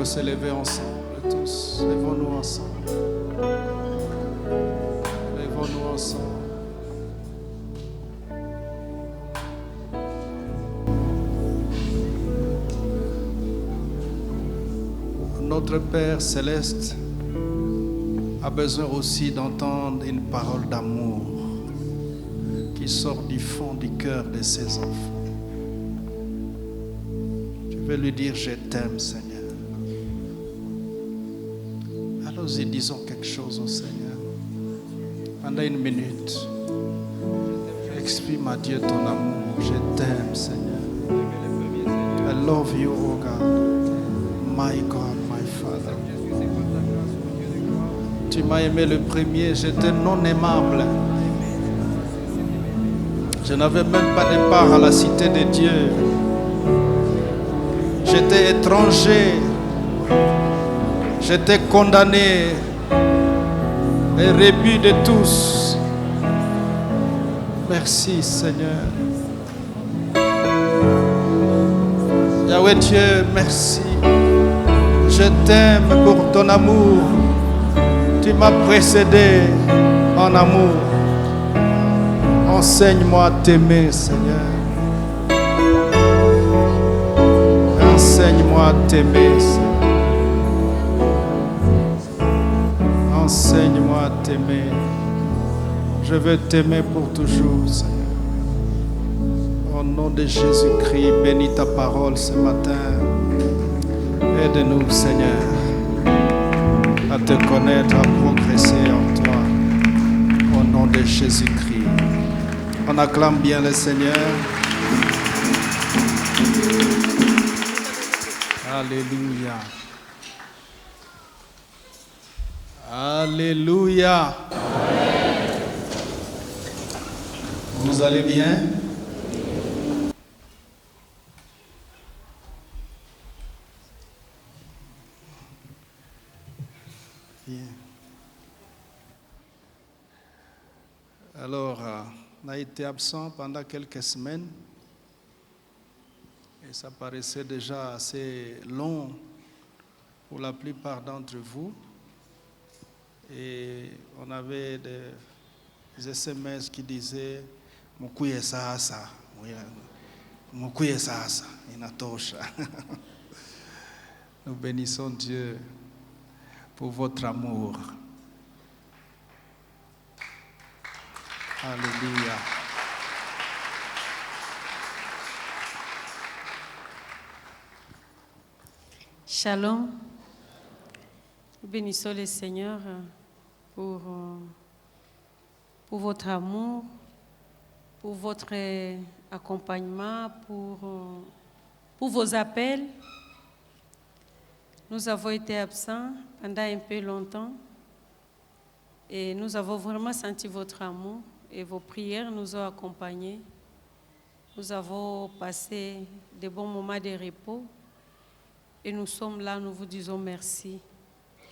se lever ensemble, tous. Lèvons-nous ensemble. Lèvons-nous ensemble. Notre Père céleste a besoin aussi d'entendre une parole d'amour qui sort du fond du cœur de ses enfants. Je vais lui dire, je t'aime, Seigneur. Allons-y, disons quelque chose au Seigneur. Pendant une minute, exprime à Dieu ton amour. Je t'aime, Seigneur. I love you, oh God. My God, my Father. Tu m'as aimé le premier, j'étais non aimable. Je n'avais même pas de part à la cité de Dieu. J'étais étranger. J'étais condamné et rebu de tous. Merci Seigneur. Yahweh Dieu, merci. Je t'aime pour ton amour. Tu m'as précédé en amour. Enseigne-moi à t'aimer, Seigneur. Enseigne-moi à t'aimer, Seigneur. Enseigne-moi à t'aimer. Je veux t'aimer pour toujours, Seigneur. Au nom de Jésus-Christ, bénis ta parole ce matin. Aide-nous, Seigneur, à te connaître, à progresser en toi. Au nom de Jésus-Christ. On acclame bien le Seigneur. Alléluia. Alléluia. Vous allez bien? Bien. Alors, on a été absent pendant quelques semaines et ça paraissait déjà assez long pour la plupart d'entre vous. Et on avait des SMS qui disaient Mukuye sasa, Mukuye sasa, inatosha. Nous bénissons Dieu pour votre amour. Alléluia. Shalom. Nous bénissons le Seigneur pour votre amour, pour votre accompagnement, pour vos appels. Nous avons été absents pendant un peu longtemps et nous avons vraiment senti votre amour et vos prières nous ont accompagnés. Nous avons passé de bons moments de repos et nous sommes là, nous vous disons merci.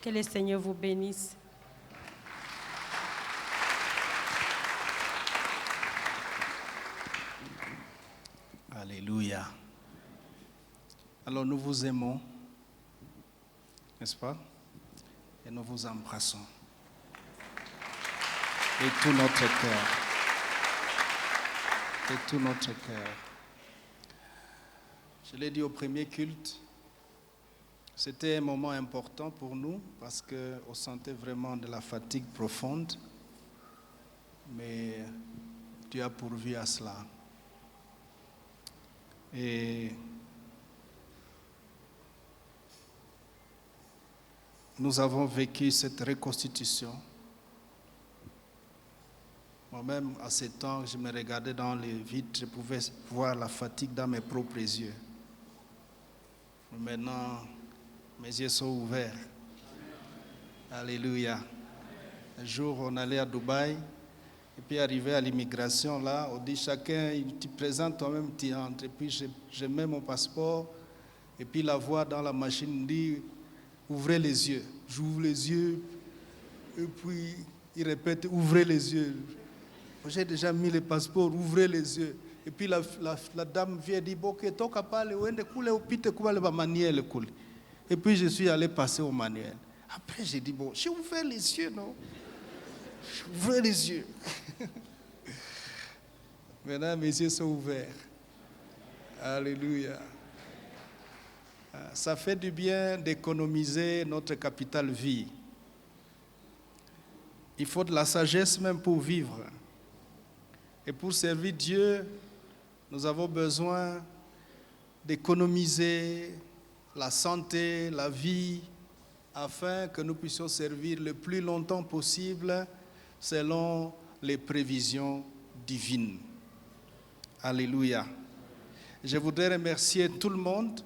Que le Seigneur vous bénisse. Alléluia. Alors nous vous aimons, n'est-ce pas? Et nous vous embrassons. Et tout notre cœur. Et tout notre cœur. Je l'ai dit au premier culte, c'était un moment important pour nous parce qu'on sentait vraiment de la fatigue profonde. Mais Dieu a pourvu à cela. Et nous avons vécu cette reconstitution. Moi-même, à ce temps, je me regardais dans le vide, je pouvais voir la fatigue dans mes propres yeux. Maintenant, mes yeux sont ouverts. Alléluia. Un jour, on allait à Dubaï, et puis arrivé à l'immigration, là, on dit chacun, tu présentes toi-même, tu entres. Et puis je mets mon passeport, et puis la voix dans la machine dit, ouvrez les yeux. J'ouvre les yeux, et puis il répète, ouvrez les yeux. J'ai déjà mis le passeport, ouvrez les yeux. Et puis la dame vient dire, ok, toka pale, uende kule upite kubale ba maniele kule. Et puis je suis allé passer au manuel. Après, j'ai dit, bon, j'ai ouvert les yeux, non? J'ai ouvert les yeux. Maintenant, mes yeux sont ouverts. Alléluia. Ça fait du bien d'économiser notre capital vie. Il faut de la sagesse même pour vivre. Et pour servir Dieu, nous avons besoin d'économiser la santé, la vie, afin que nous puissions servir le plus longtemps possible selon les prévisions divines. Alléluia. Je voudrais remercier tout le monde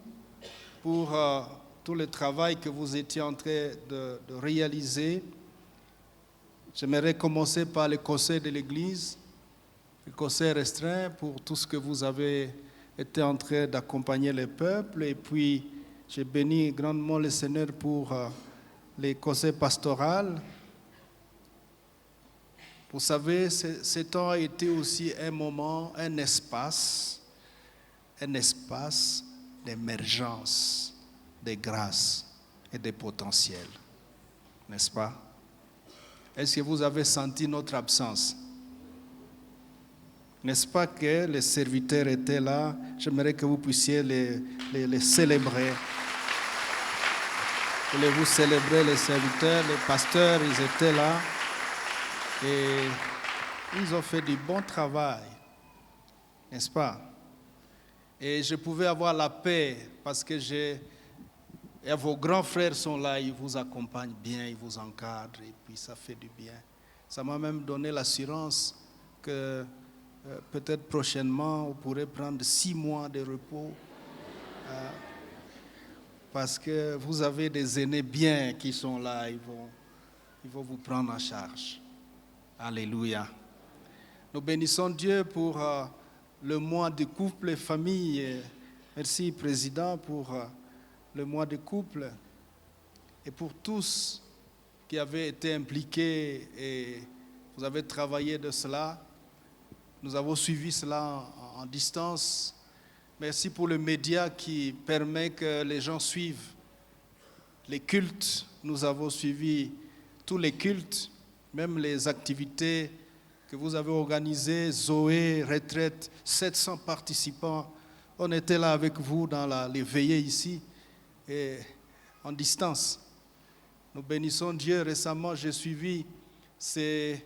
pour tout le travail que vous étiez en train de réaliser. J'aimerais commencer par le conseil de l'Église, le conseil restreint pour tout ce que vous avez été en train d'accompagner le peuple. Et puis, j'ai béni grandement le Seigneur pour les conseils pastoraux. Vous savez, ce temps a été aussi un moment, un espace d'émergence, de grâce et de potentiel. N'est-ce pas? Est-ce que vous avez senti notre absence? N'est-ce pas que les serviteurs étaient là? J'aimerais que vous puissiez les célébrer. Voulez-vous célébrer les serviteurs, les pasteurs, ils étaient là. Et ils ont fait du bon travail. N'est-ce pas? Et je pouvais avoir la paix parce que et vos grands frères sont là, ils vous accompagnent bien, ils vous encadrent et puis ça fait du bien. Ça m'a même donné l'assurance que peut-être prochainement, on pourrait prendre 6 mois de repos parce que vous avez des aînés bien qui sont là, ils vont vous prendre en charge. Alléluia. Nous bénissons Dieu pour le mois de couple et famille. Merci, Président, pour le mois de couple et pour tous qui avaient été impliqués et vous avez travaillé de cela. Nous avons suivi cela en distance. Merci pour le média qui permet que les gens suivent les cultes. Nous avons suivi tous les cultes, même les activités que vous avez organisées, Zoé, retraite, 700 participants. On était là avec vous dans les veillées ici et en distance. Nous bénissons Dieu. Récemment, j'ai suivi ces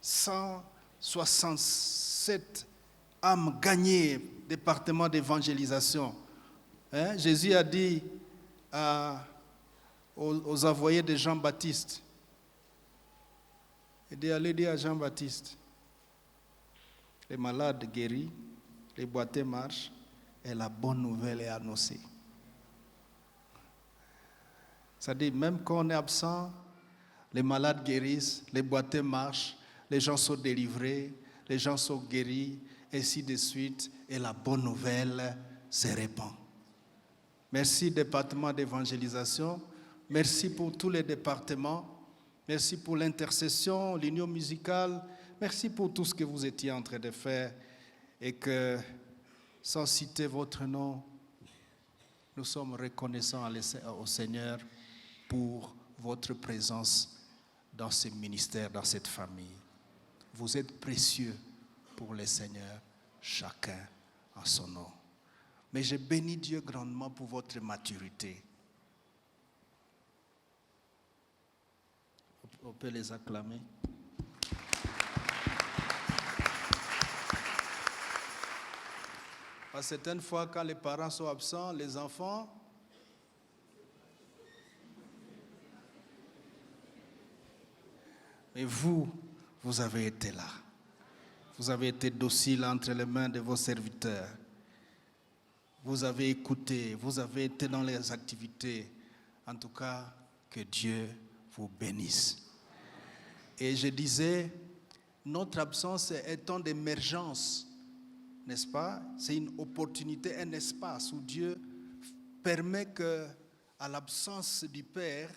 167 âmes gagnées, département d'évangélisation. Jésus a dit aux envoyés de Jean-Baptiste, il dit, allez dire à Jean-Baptiste, les malades guéris, les boiteux marchent et la bonne nouvelle est annoncée. C'est-à-dire, même quand on est absent, les malades guérissent, les boiteux marchent, les gens sont délivrés, les gens sont guéris, ainsi de suite, et la bonne nouvelle se répand. Merci, département d'évangélisation. Merci pour tous les départements. Merci pour l'intercession, l'union musicale. Merci pour tout ce que vous étiez en train de faire et que, sans citer votre nom, nous sommes reconnaissants au Seigneur pour votre présence dans ce ministère, dans cette famille. Vous êtes précieux pour le Seigneur, chacun en son nom. Mais je bénis Dieu grandement pour votre maturité. On peut les acclamer. À certaines fois, quand les parents sont absents, les enfants, mais vous avez été là. Vous avez été docile entre les mains de vos serviteurs. Vous avez écouté, vous avez été dans les activités. En tout cas, que Dieu vous bénisse. Et je disais, notre absence est un temps d'émergence, n'est-ce pas? C'est une opportunité, un espace où Dieu permet que, à l'absence du Père,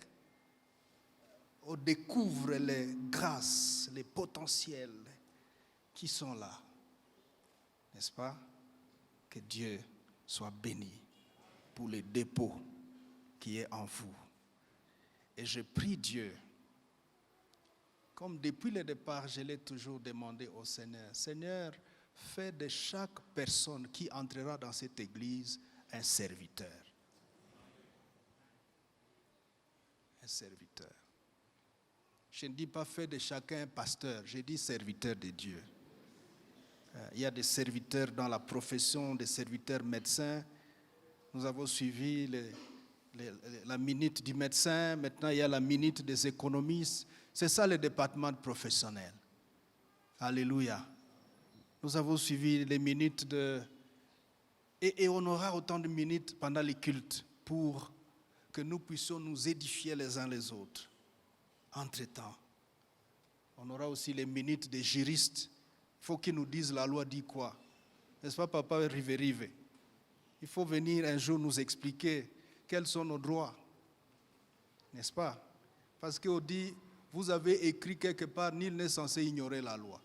on découvre les grâces, les potentiels qui sont là, n'est-ce pas? Que Dieu soit béni pour les dépôts qui est en vous. Et je prie Dieu, comme depuis le départ, je l'ai toujours demandé au Seigneur, Seigneur, fais de chaque personne qui entrera dans cette église un serviteur. Un serviteur. Je ne dis pas fais de chacun un pasteur, je dis serviteur de Dieu. Il y a des serviteurs dans la profession, des serviteurs médecins. Nous avons suivi la minute du médecin, maintenant il y a la minute des économistes. C'est ça le département professionnel. Alléluia. Nous avons suivi les minutes et on aura autant de minutes pendant les cultes pour que nous puissions nous édifier les uns les autres. Entre-temps, on aura aussi les minutes des juristes. Il faut qu'ils nous disent la loi dit quoi. N'est-ce pas, papa Rive? Il faut venir un jour nous expliquer quels sont nos droits. N'est-ce pas? Parce qu'on dit, vous avez écrit quelque part, nul n'est censé ignorer la loi.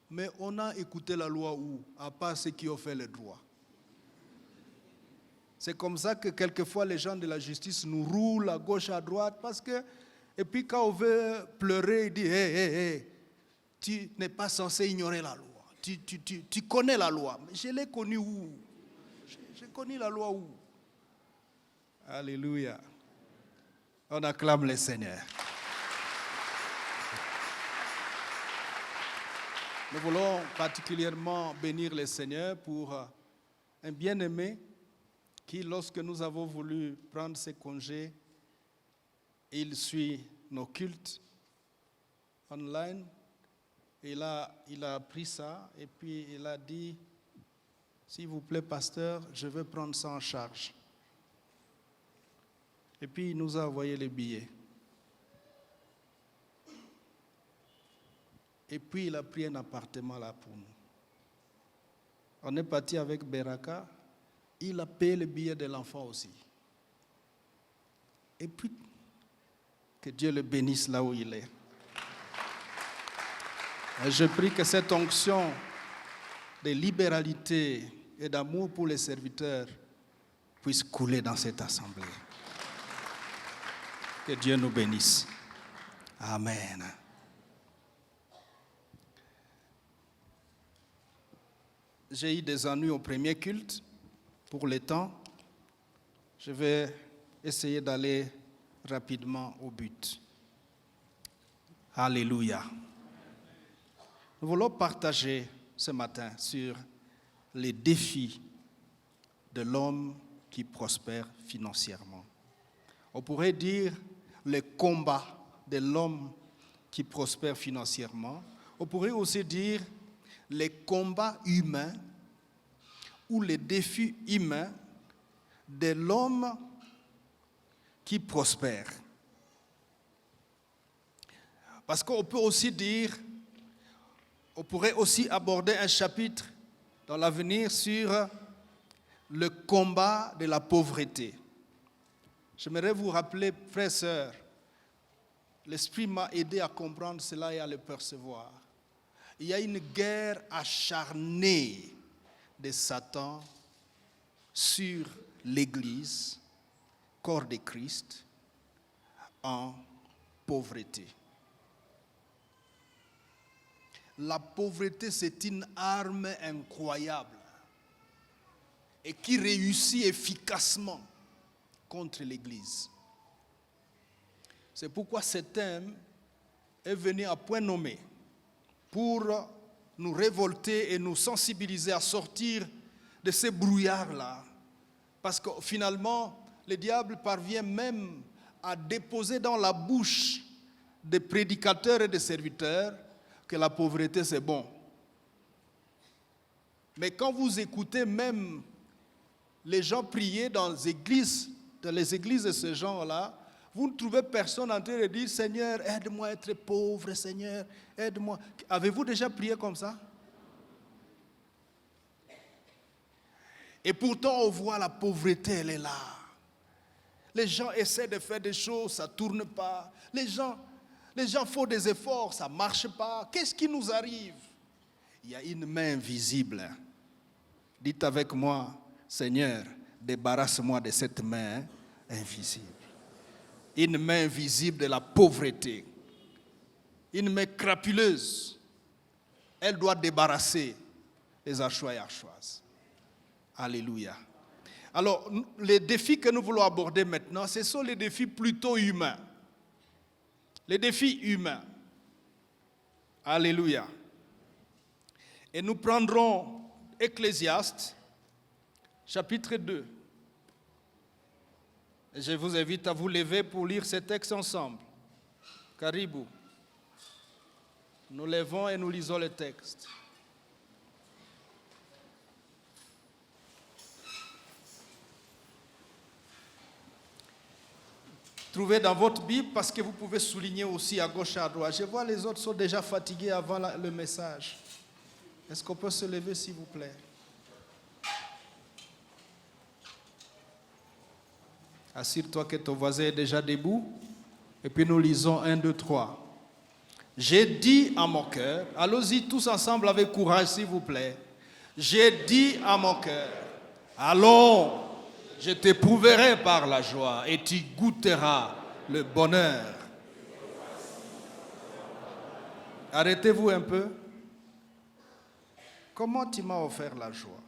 Mais on a écouté la loi où? À part ceux qui ont fait le droit. C'est comme ça que quelquefois les gens de la justice nous roulent à gauche, à droite, parce que, et puis quand on veut pleurer, il dit, hé, tu n'es pas censé ignorer la loi. Tu connais la loi. Mais je l'ai connue où? J'ai connu la loi où? Alléluia. On acclame le Seigneur. Nous voulons particulièrement bénir le Seigneur pour un bien-aimé qui, lorsque nous avons voulu prendre ses congés, il suit nos cultes online. Il a pris ça et puis il a dit, s'il vous plaît, pasteur, je veux prendre ça en charge. Et puis il nous a envoyé les billets. Et puis il a pris un appartement là pour nous. On est parti avec Beraka. Il a payé le billet de l'enfant aussi. Et puis, que Dieu le bénisse là où il est. Et je prie que cette onction de libéralité et d'amour pour les serviteurs puisse couler dans cette assemblée. Que Dieu nous bénisse. Amen. J'ai eu des ennuis au premier culte. Pour le temps, je vais essayer d'aller rapidement au but. Alléluia. Nous voulons partager ce matin sur les défis de l'homme qui prospère financièrement. On pourrait dire le combat de l'homme qui prospère financièrement. On pourrait aussi dire les combats humains ou les défis humains de l'homme qui prospère. Parce qu'on peut aussi dire, on pourrait aussi aborder un chapitre dans l'avenir sur le combat de la pauvreté. J'aimerais vous rappeler, frères et sœurs, l'Esprit m'a aidé à comprendre cela et à le percevoir. Il y a une guerre acharnée de Satan sur l'Église, corps de Christ, en pauvreté. La pauvreté, c'est une arme incroyable et qui réussit efficacement contre l'Église. C'est pourquoi ce thème est venu à point nommé pour nous révolter et nous sensibiliser à sortir de ces brouillards-là. Parce que finalement, le diable parvient même à déposer dans la bouche des prédicateurs et des serviteurs que la pauvreté c'est bon. Mais quand vous écoutez même les gens prier dans les églises de ce genre-là, vous ne trouvez personne en train de dire « Seigneur, aide-moi à être pauvre, Seigneur, aide-moi ». Avez-vous déjà prié comme ça? Et pourtant, on voit la pauvreté, elle est là. Les gens essaient de faire des choses, ça ne tourne pas. Les gens font des efforts, ça ne marche pas. Qu'est-ce qui nous arrive? Il y a une main invisible. Dites avec moi, Seigneur, débarrasse-moi de cette main invisible. Une main invisible de la pauvreté. Une main crapuleuse. Elle doit débarrasser les Archois et Archoises. Alléluia. Alors, les défis que nous voulons aborder maintenant, ce sont les défis plutôt humains. Les défis humains. Alléluia. Et nous prendrons Ecclésiaste, chapitre 2. Et je vous invite à vous lever pour lire ces textes ensemble. Caribou. Nous levons et nous lisons les textes. Trouvez dans votre Bible parce que vous pouvez souligner aussi à gauche et à droite. Je vois les autres sont déjà fatigués avant le message. Est-ce qu'on peut se lever s'il vous plaît? Assure-toi que ton voisin est déjà debout. Et puis nous lisons 1, 2, 3. J'ai dit à mon cœur, allons-y tous ensemble avec courage s'il vous plaît. J'ai dit à mon cœur, allons, je t'éprouverai par la joie et tu goûteras le bonheur. Arrêtez-vous un peu. Comment tu m'as offert la joie?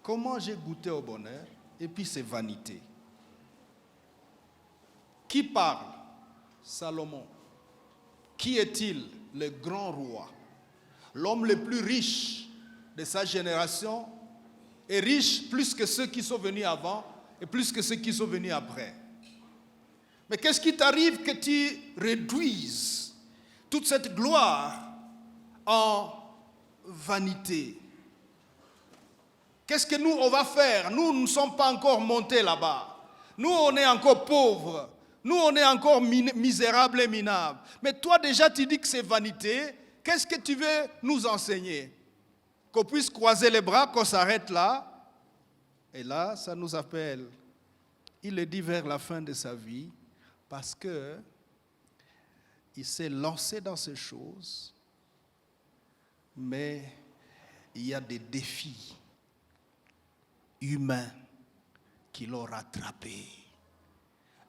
Comment j'ai goûté au bonheur? Et puis c'est vanité. Qui parle? Salomon. Qui est-il? Le grand roi. L'homme le plus riche de sa génération est riche plus que ceux qui sont venus avant et plus que ceux qui sont venus après. Mais qu'est-ce qui t'arrive que tu réduises toute cette gloire en vanité? Qu'est-ce que nous, on va faire? Nous ne sommes pas encore montés là-bas. Nous, on est encore pauvres. Nous, on est encore misérables et minables. Mais toi, déjà, tu dis que c'est vanité. Qu'est-ce que tu veux nous enseigner? Qu'on puisse croiser les bras, qu'on s'arrête là. Et là, ça nous appelle. Il le dit vers la fin de sa vie parce que il s'est lancé dans ces choses, mais il y a des défis humains qui l'ont rattrapé.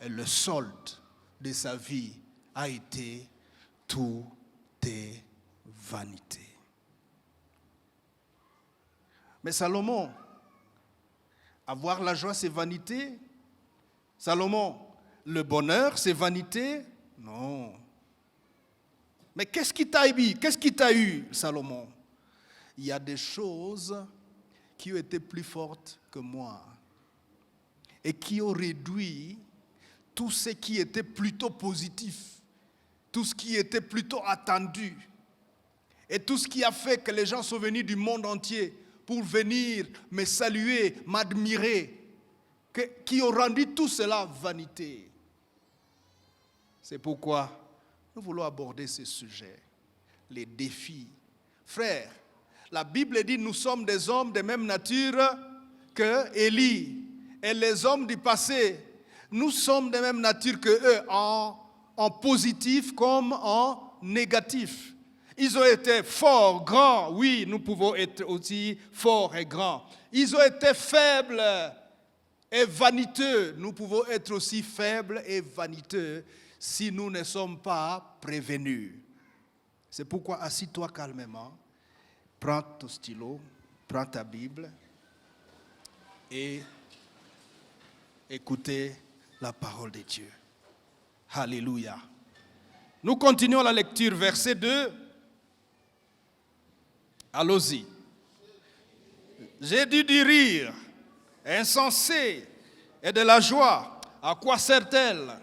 Et le solde de sa vie a été tout est vanité. Mais Salomon, avoir la joie, c'est vanité? Salomon, le bonheur, c'est vanité? Non. Mais qu'est-ce qui t'a eu? Qu'est-ce qui t'a eu, Salomon? Il y a des choses qui ont été plus fortes que moi et qui ont réduit tout ce qui était plutôt positif, tout ce qui était plutôt attendu et tout ce qui a fait que les gens sont venus du monde entier pour venir me saluer, m'admirer, qui ont rendu tout cela vanité. C'est pourquoi nous voulons aborder ce sujet, les défis. Frères, la Bible dit nous sommes des hommes de même nature que Élie et les hommes du passé. Nous sommes de même nature que eux, en positif comme en négatif. Ils ont été forts, grands. Oui, nous pouvons être aussi forts et grands. Ils ont été faibles et vaniteux. Nous pouvons être aussi faibles et vaniteux si nous ne sommes pas prévenus. C'est pourquoi assis-toi calmement, prends ton stylo, prends ta Bible et écoutez la parole de Dieu. Alléluia. Nous continuons la lecture, verset 2. Allons-y. J'ai dû du rire, insensé, et de la joie. À quoi sert-elle?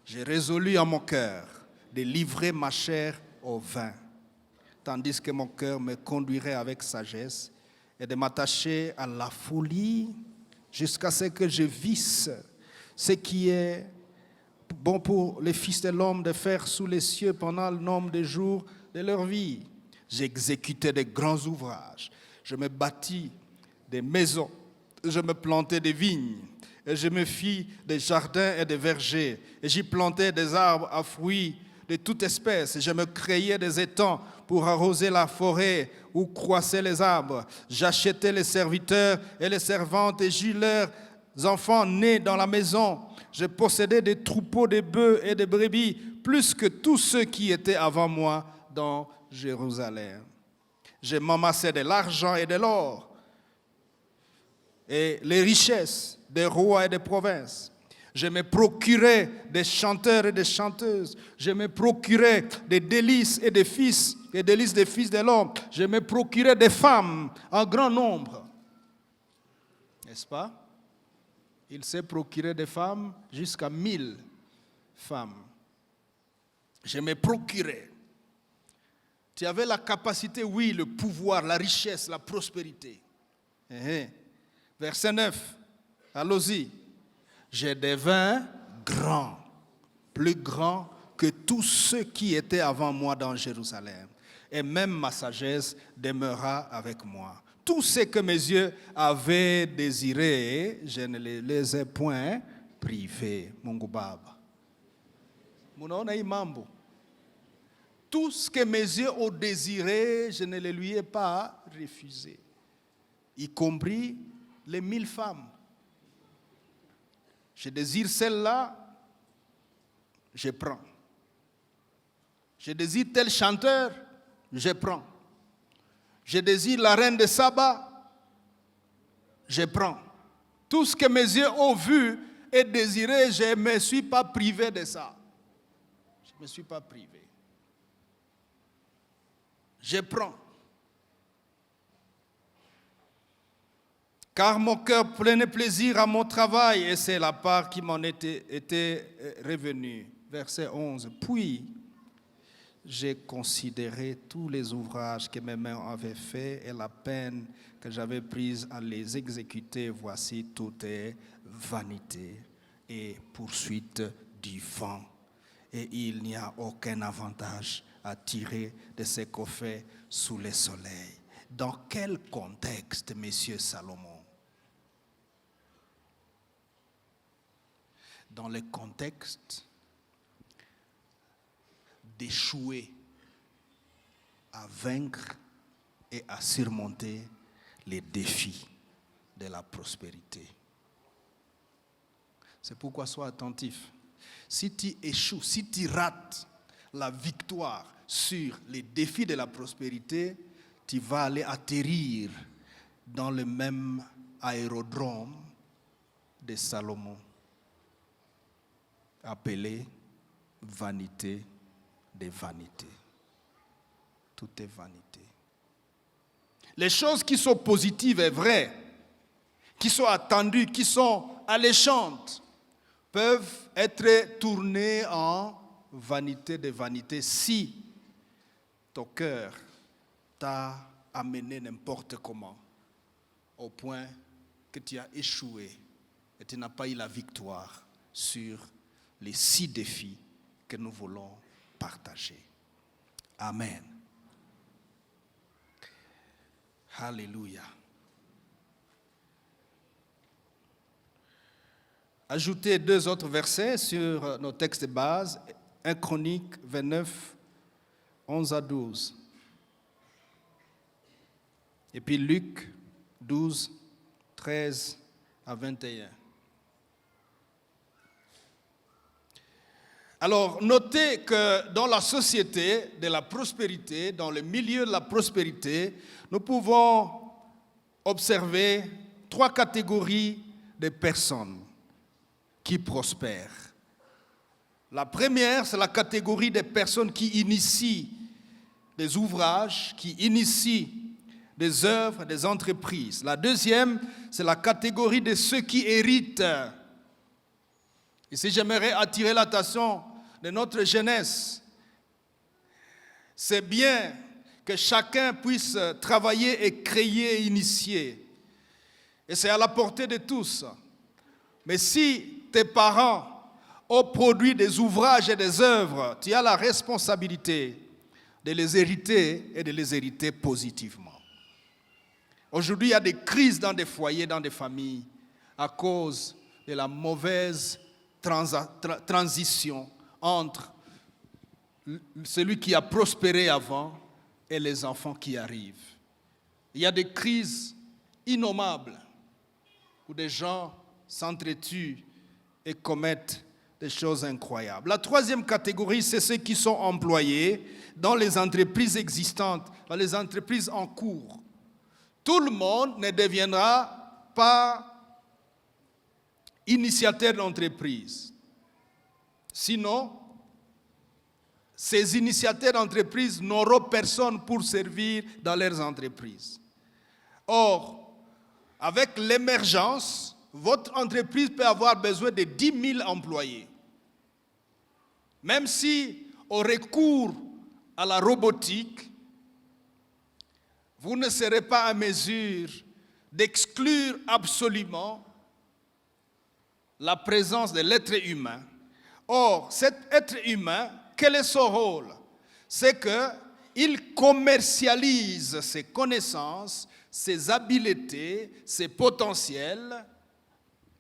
J'ai résolu en mon cœur de livrer ma chair au vin, tandis que mon cœur me conduirait avec sagesse et de m'attacher à la folie jusqu'à ce que je visse ce qui est bon pour les fils de l'homme de faire sous les cieux pendant le nombre de jours de leur vie. J'exécutais de grands ouvrages, je me bâtis des maisons, je me plantais des vignes, et je me fis des jardins et des vergers, et j'y plantais des arbres à fruits de toute espèce, et je me créais des étangs pour arroser la forêt où croissaient les arbres. J'achetais les serviteurs et les servantes, et j'eus leur enfants nés dans la maison. Je possédais des troupeaux de bœufs et de brebis, plus que tous ceux qui étaient avant moi dans Jérusalem. Je m'amassais de l'argent et de l'or et les richesses des rois et des provinces. Je me procurais des chanteurs et des chanteuses. Je me procurais des délices et des fils de l'homme. Je me procurais des femmes en grand nombre. N'est-ce pas? Il s'est procuré des femmes jusqu'à 1000 femmes. Je me procurais. Tu avais la capacité, oui, le pouvoir, la richesse, la prospérité. Verset 9, allons-y. Je devins grand, plus grand que tous ceux qui étaient avant moi dans Jérusalem. Et même ma sagesse demeura avec moi. Tout ce que mes yeux avaient désiré, je ne les ai point privés. Mungu Baba. Munaona hii mambo. Tout ce que mes yeux ont désiré, je ne les lui ai pas refusé. Y compris les 1000 femmes. Je désire celle-là, je prends. Je désire tel chanteur, je prends. Je désire la reine de Saba, je prends. Tout ce que mes yeux ont vu et désiré, je ne me suis pas privé de ça. Je ne me suis pas privé. Je prends. Car mon cœur prenait plaisir à mon travail et c'est la part qui m'en était revenue. Verset 11. Puis, j'ai considéré tous les ouvrages que mes mains avaient faits et la peine que j'avais prise à les exécuter. Voici, tout est vanité et poursuite du vent. Et il n'y a aucun avantage à tirer de ce qu'on fait sous le soleil. Dans quel contexte, Monsieur Salomon? Dans le contexte d'échouer à vaincre et à surmonter les défis de la prospérité. C'est pourquoi sois attentif. Si tu échoues, si tu rates la victoire sur les défis de la prospérité, tu vas aller atterrir dans le même aérodrome de Salomon, appelé vanité des vanités. Tout est vanité. Les choses qui sont positives et vraies, qui sont attendues, qui sont alléchantes, peuvent être tournées en vanité des vanités si ton cœur t'a amené n'importe comment, au point que tu as échoué et tu n'as pas eu la victoire sur les 6 défis que nous voulons partager. Amen. Alléluia. Ajoutez 2 autres versets sur nos textes de base. 1 Chronique 29, 11 à 12. Et puis Luc 12, 13 à 21. Alors, notez que dans la société de la prospérité, dans le milieu de la prospérité, nous pouvons observer 3 catégories de personnes qui prospèrent. La première, c'est la catégorie des personnes qui initient des ouvrages, qui initient des œuvres, des entreprises. La deuxième, c'est la catégorie de ceux qui héritent. Ici, j'aimerais attirer l'attention de notre jeunesse. C'est bien que chacun puisse travailler et créer et initier. Et c'est à la portée de tous. Mais si tes parents ont produit des ouvrages et des œuvres, tu as la responsabilité de les hériter et de les hériter positivement. Aujourd'hui, il y a des crises dans des foyers, dans des familles, à cause de la mauvaise transition entre celui qui a prospéré avant et les enfants qui arrivent. Il y a des crises innommables où des gens s'entretuent et commettent des choses incroyables. La troisième catégorie, c'est ceux qui sont employés dans les entreprises existantes, dans les entreprises en cours. Tout le monde ne deviendra pas initiateur d'entreprise. Sinon, ces initiateurs d'entreprise n'auront personne pour servir dans leurs entreprises. Or, avec l'émergence, votre entreprise peut avoir besoin de 10 000 employés. Même si, au recours à la robotique, vous ne serez pas en mesure d'exclure absolument la présence de l'être humain. Or, cet être humain, quel est son rôle? C'est qu'il commercialise ses connaissances, ses habiletés, ses potentiels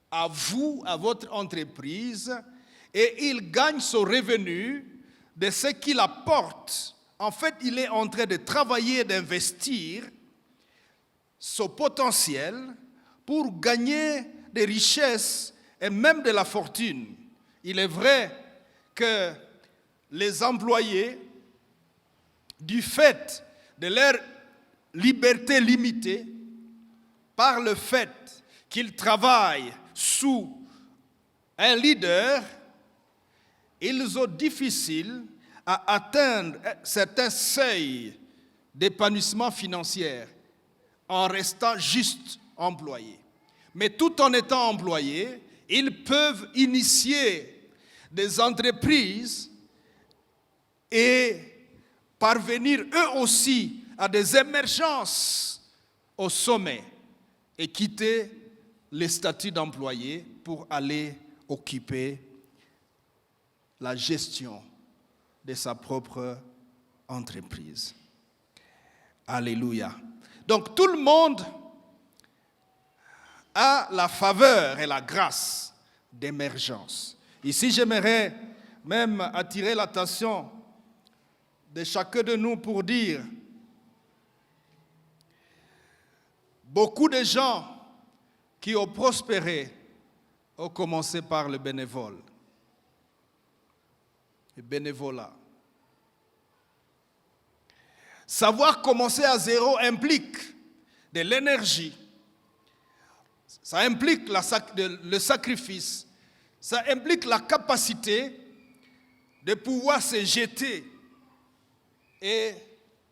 à vous, à votre entreprise, et il gagne son revenu de ce qu'il apporte. En fait, il est en train de travailler et d'investir son potentiel pour gagner des richesses et même de la fortune. Il est vrai que les employés, du fait de leur liberté limitée, par le fait qu'ils travaillent sous un leader, ils ont difficile à atteindre certains seuils d'épanouissement financier en restant juste employés. Mais tout en étant employés, ils peuvent initier des entreprises et parvenir eux aussi à des émergences au sommet et quitter les statuts d'employés pour aller occuper la gestion de sa propre entreprise. Alléluia. Donc tout le monde a la faveur et la grâce d'émergence. Ici, j'aimerais même attirer l'attention de chacun de nous pour dire, beaucoup de gens qui ont prospéré ont commencé par le bénévolat. Savoir commencer à zéro implique de l'énergie, ça implique le sacrifice, ça implique la capacité de pouvoir se jeter et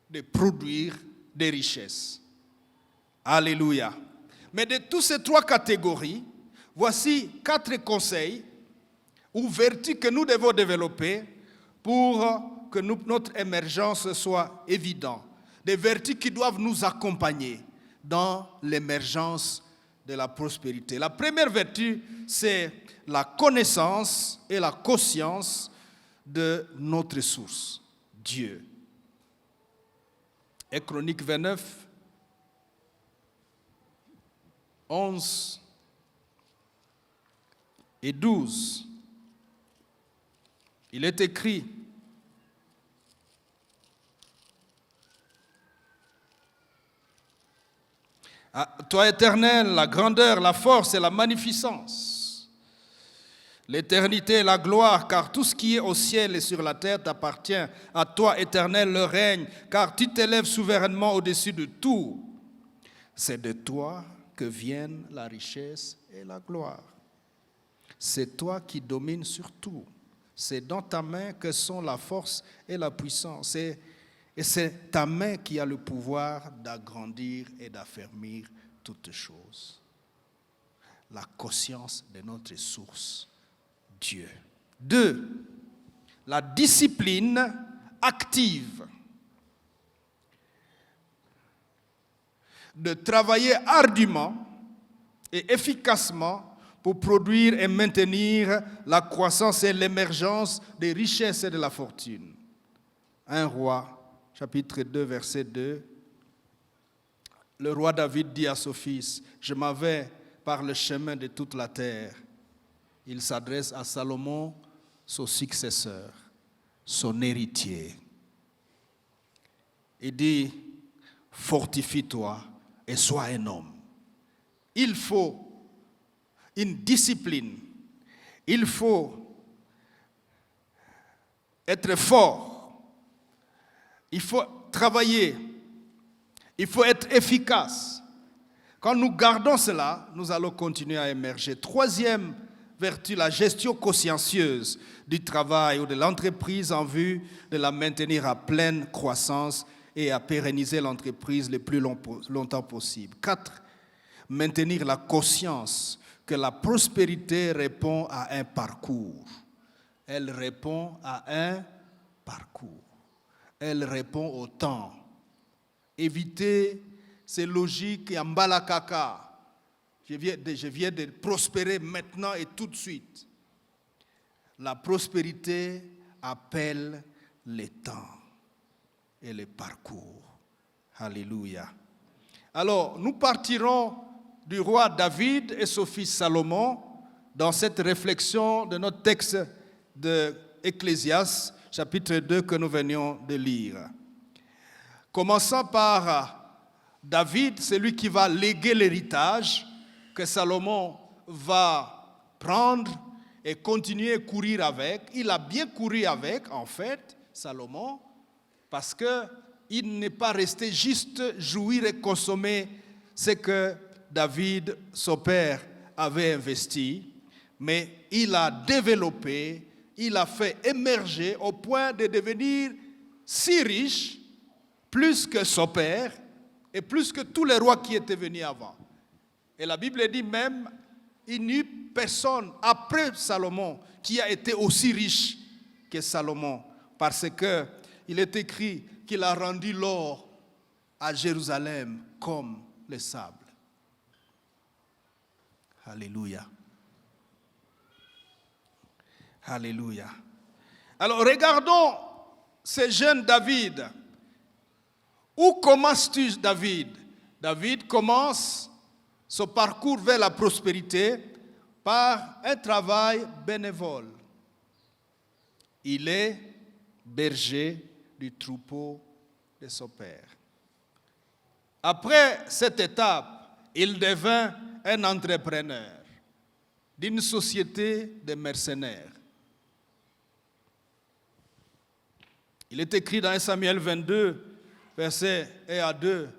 de produire des richesses. Alléluia. Mais de toutes ces trois catégories, voici 4 conseils ou vertus que nous devons développer pour que notre émergence soit évidente. Des vertus qui doivent nous accompagner dans l'émergence de la prospérité. La première vertu, c'est la connaissance et la conscience de notre source, Dieu. Et Chroniques 29, 11 et 12, il est écrit: à toi, Éternel, la grandeur, la force et la magnificence, l'éternité et la gloire, car tout ce qui est au ciel et sur la terre t'appartient. À toi, Éternel, le règne, car tu t'élèves souverainement au-dessus de tout. C'est de toi que viennent la richesse et la gloire. C'est toi qui domines sur tout. C'est dans ta main que sont la force et la puissance. Et c'est ta main qui a le pouvoir d'agrandir et d'affermir toutes choses. La conscience de notre source, Dieu. 2. La discipline active. De travailler ardument et efficacement pour produire et maintenir la croissance et l'émergence des richesses et de la fortune. 1 Roi, chapitre 2, verset 2. Le roi David dit à son fils: je m'en vais par le chemin de toute la terre. Il s'adresse à Salomon, son successeur, son héritier. Il dit: fortifie-toi et sois un homme. Il faut une discipline. Il faut être fort. Il faut travailler. Il faut être efficace. Quand nous gardons cela, nous allons continuer à émerger. Troisième vertu, la gestion consciencieuse du travail ou de l'entreprise en vue de la maintenir à pleine croissance et à pérenniser l'entreprise le plus longtemps possible. 4. Maintenir la conscience que la prospérité répond à un parcours. Elle répond à un parcours. Elle répond au temps. Éviter ces logiques en balakaka. Je viens de prospérer maintenant et tout de suite. La prospérité appelle les temps et les parcours. Alléluia. Alors, nous partirons du roi David et son fils Salomon dans cette réflexion de notre texte de Ecclésiaste, chapitre 2 que nous venions de lire. Commençant par David, celui qui va léguer l'héritage que Salomon va prendre et continuer à courir avec. Il a bien couru avec, en fait, Salomon, parce qu'il n'est pas resté juste jouir et consommer ce que David, son père, avait investi, mais il a développé, il a fait émerger au point de devenir si riche, plus que son père et plus que tous les rois qui étaient venus avant. Et la Bible dit même, il n'y eut personne après Salomon qui a été aussi riche que Salomon, parce qu'il est écrit qu'il a rendu l'or à Jérusalem comme le sable. Alléluia. Alléluia. Alors regardons ce jeune David. Où commences-tu, David? David commence son parcours vers la prospérité par un travail bénévole. Il est berger du troupeau de son père. Après cette étape, il devint un entrepreneur d'une société de mercenaires. Il est écrit dans 1 Samuel 22, versets 1 à 2,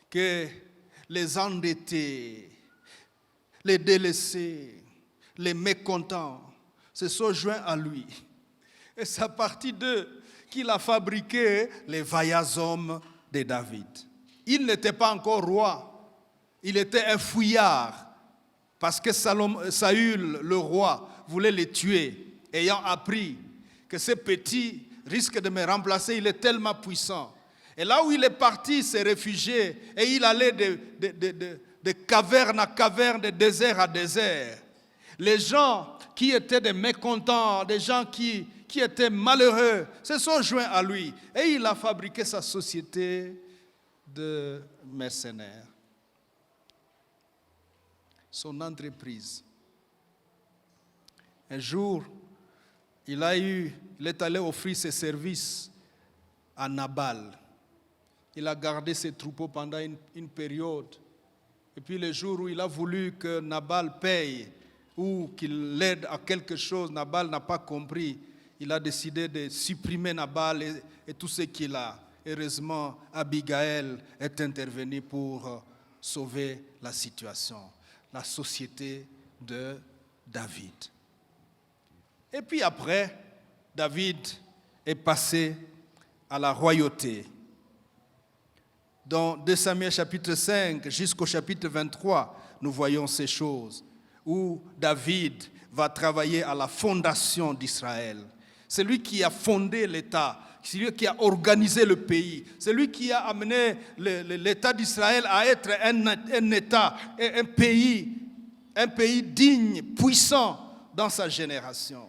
que les endettés, les délaissés, les mécontents se sont joints à lui. Et c'est à partir d'eux qu'il a fabriqué les vaillants hommes de David. Il n'était pas encore roi, il était un fouillard, parce que Saül, le roi, voulait les tuer, ayant appris que ce petit risque de me remplacer, il est tellement puissant. Et là où il est parti, il s'est réfugié, et il allait de caverne à caverne, de désert à désert. Les gens qui étaient des mécontents, des gens qui étaient malheureux, se sont joints à lui. Et il a fabriqué sa société de mercenaires. Son entreprise. Un jour, il est allé offrir ses services à Nabal. Il a gardé ses troupeaux pendant une période. Et puis le jour où il a voulu que Nabal paye ou qu'il l'aide à quelque chose, Nabal n'a pas compris. Il a décidé de supprimer Nabal et tout ce qu'il a. Heureusement, Abigail est intervenue pour sauver la situation. La société de David. Et puis après, David est passé à la royauté. Dans 2 Samuel chapitre 5 jusqu'au chapitre 23, nous voyons ces choses où David va travailler à la fondation d'Israël. C'est lui qui a fondé l'État, c'est lui qui a organisé le pays, c'est lui qui a amené l'État d'Israël à être un État, un pays digne, puissant dans sa génération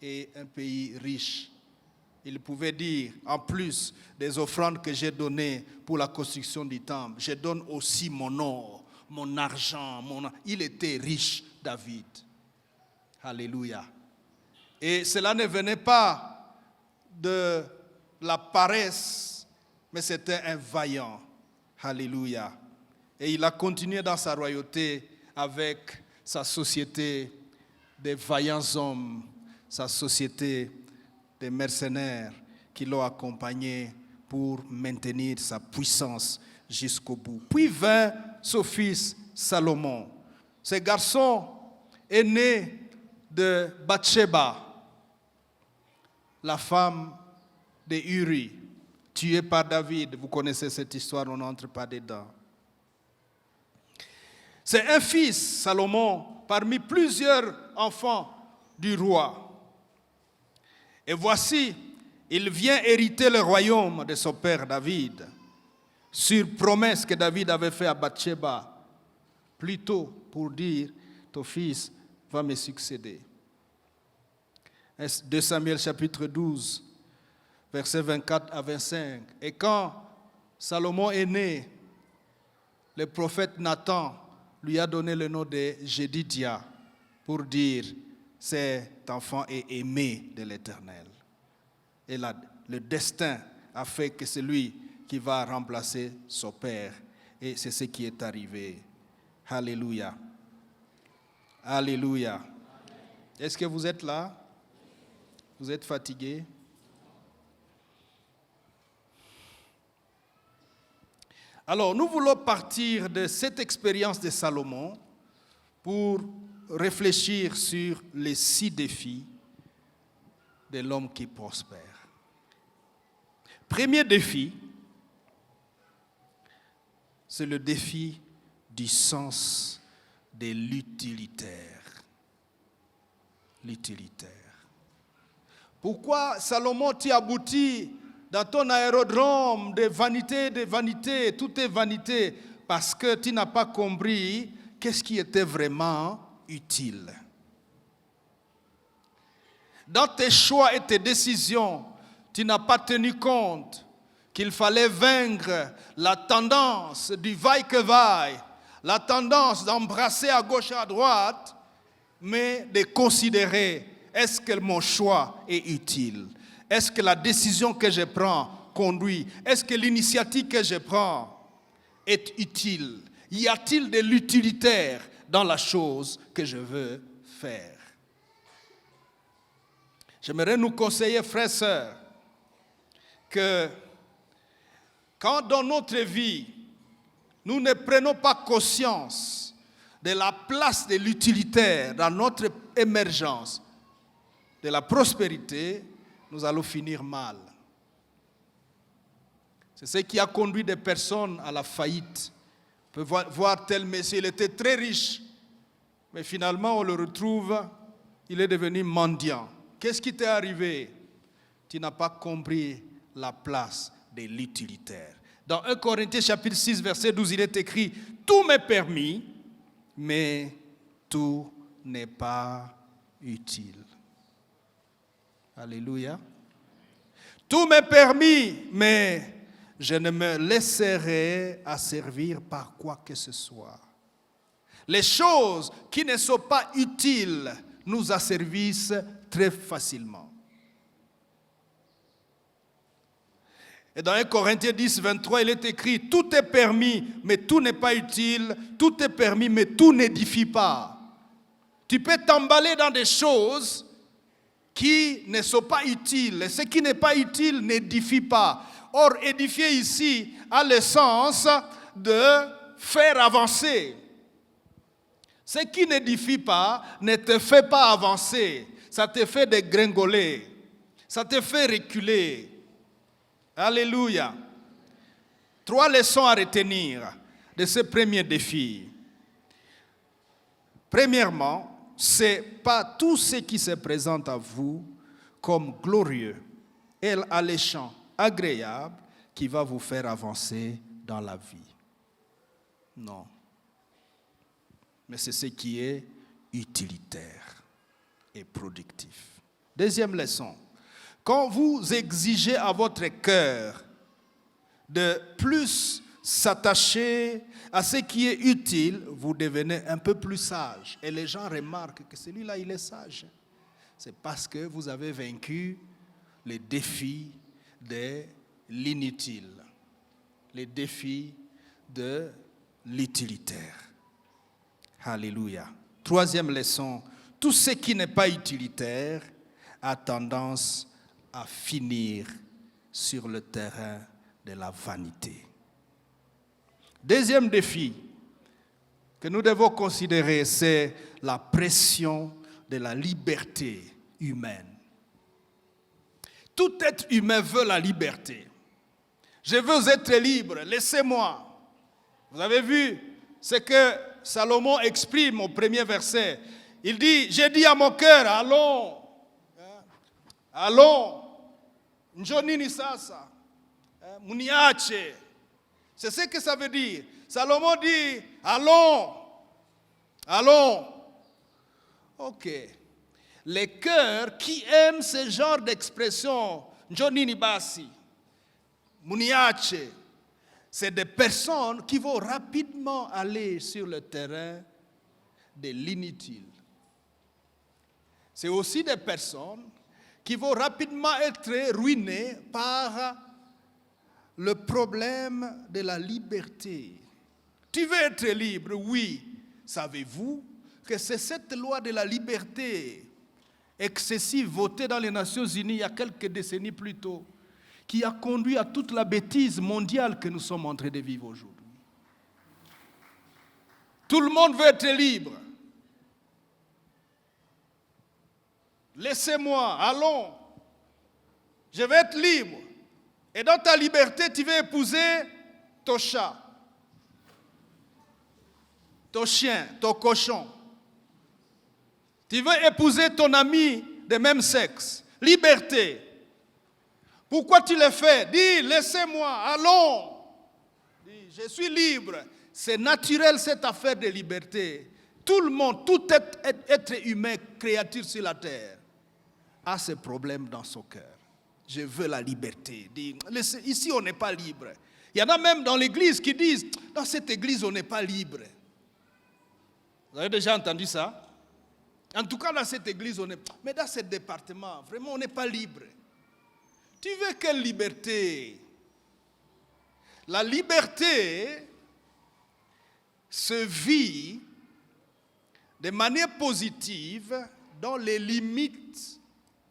et un pays riche. Il pouvait dire, en plus des offrandes que j'ai données pour la construction du temple, je donne aussi mon or, mon argent. Il était riche, David. Alléluia. Et cela ne venait pas de la paresse, mais c'était un vaillant. Alléluia. Et il a continué dans sa royauté avec sa société des vaillants hommes, sa société des mercenaires qui l'ont accompagné pour maintenir sa puissance jusqu'au bout. Puis vint son fils Salomon. Ce garçon est né de Bathsheba, la femme de Uri, tuée par David. Vous connaissez cette histoire, on n'entre pas dedans. C'est un fils, Salomon, parmi plusieurs enfants du roi. Et voici, il vient hériter le royaume de son père David, sur promesse que David avait faite à Bathsheba, plutôt pour dire, ton fils va me succéder. 2 Samuel chapitre 12, versets 24 à 25. Et quand Salomon est né, le prophète Nathan lui a donné le nom de Jédidia pour dire cet enfant est aimé de l'Éternel. Et là, le destin a fait que c'est lui qui va remplacer son père. Et c'est ce qui est arrivé. Alléluia. Alléluia. Est-ce que vous êtes là? Vous êtes fatigué? Alors, nous voulons partir de cette expérience de Salomon pour réfléchir sur les 6 défis de l'homme qui prospère. Premier défi, c'est le défi du sens de l'utilitaire. L'utilitaire. Pourquoi, Salomon, tu aboutis dans ton aérodrome de vanité, tout est vanité, parce que tu n'as pas compris qu'est-ce qui était vraiment utile. Dans tes choix et tes décisions, tu n'as pas tenu compte qu'il fallait vaincre la tendance du vaille-que-vaille, la tendance d'embrasser à gauche et à droite, mais de considérer, est-ce que mon choix est utile? Est-ce que la décision que je prends conduit? Est-ce que l'initiative que je prends est utile? Y a-t-il de l'utilitaire dans la chose que je veux faire? J'aimerais nous conseiller, frères et sœurs, que quand dans notre vie, nous ne prenons pas conscience de la place de l'utilitaire dans notre émergence, de la prospérité, nous allons finir mal. C'est ce qui a conduit des personnes à la faillite. On peut voir tel monsieur, il était très riche, mais finalement on le retrouve, il est devenu mendiant. Qu'est-ce qui t'est arrivé? Tu n'as pas compris la place de l'utilitaire. Dans 1 Corinthiens chapitre 6, verset 12, il est écrit « Tout m'est permis, mais tout n'est pas utile. » Alléluia. Tout m'est permis, mais je ne me laisserai asservir par quoi que ce soit. Les choses qui ne sont pas utiles nous asservissent très facilement. Et dans 1 Corinthiens 10, 23, il est écrit « Tout est permis, mais tout n'est pas utile. Tout est permis, mais tout n'édifie pas. » Tu peux t'emballer dans des choses qui ne sont pas utiles. Et ce qui n'est pas utile n'édifie pas. Or, édifier ici a le sens de faire avancer. Ce qui n'édifie pas ne te fait pas avancer. Ça te fait dégringoler. Ça te fait reculer. Alléluia. 3 leçons à retenir de ce premier défi. Premièrement, ce n'est pas tout ce qui se présente à vous comme glorieux et alléchant, agréable, qui va vous faire avancer dans la vie. Non. Mais c'est ce qui est utilitaire et productif. Deuxième leçon. Quand vous exigez à votre cœur de plus s'attacher à ce qui est utile, vous devenez un peu plus sage. Et les gens remarquent que celui-là, il est sage. C'est parce que vous avez vaincu les défis de l'inutile, les défis de l'utilitaire. Alléluia. Troisième leçon, tout ce qui n'est pas utilitaire a tendance à finir sur le terrain de la vanité. Deuxième défi que nous devons considérer, c'est la pression de la liberté humaine. Tout être humain veut la liberté. Je veux être libre, laissez-moi. Vous avez vu ce que Salomon exprime au premier verset. Il dit, j'ai dit à mon cœur, allons, allons, njonini sasa, muniache. C'est ce que ça veut dire. Salomon dit, allons, allons. Ok. Les cœurs qui aiment ce genre d'expression, njonini basi, muniache, c'est des personnes qui vont rapidement aller sur le terrain de l'inutile. C'est aussi des personnes qui vont rapidement être ruinées par le problème de la liberté. Tu veux être libre, oui. Savez-vous que c'est cette loi de la liberté excessive votée dans les Nations Unies il y a quelques décennies plus tôt qui a conduit à toute la bêtise mondiale que nous sommes en train de vivre aujourd'hui. Tout le monde veut être libre. Laissez-moi, allons. Je vais être libre. Et dans ta liberté, tu veux épouser ton chat, ton chien, ton cochon. Tu veux épouser ton ami de même sexe. Liberté. Pourquoi tu le fais? Dis, laissez-moi, allons. Dis, je suis libre. C'est naturel cette affaire de liberté. Tout le monde, tout être humain, créature sur la terre, a ce problème dans son cœur. Je veux la liberté. Dis, ici, on n'est pas libre. Il y en a même dans l'église qui disent, dans cette église, on n'est pas libre. Vous avez déjà entendu ça? En tout cas, dans cette église, on est... Mais dans ce département, vraiment, on n'est pas libre. Tu veux quelle liberté? La liberté se vit de manière positive dans les limites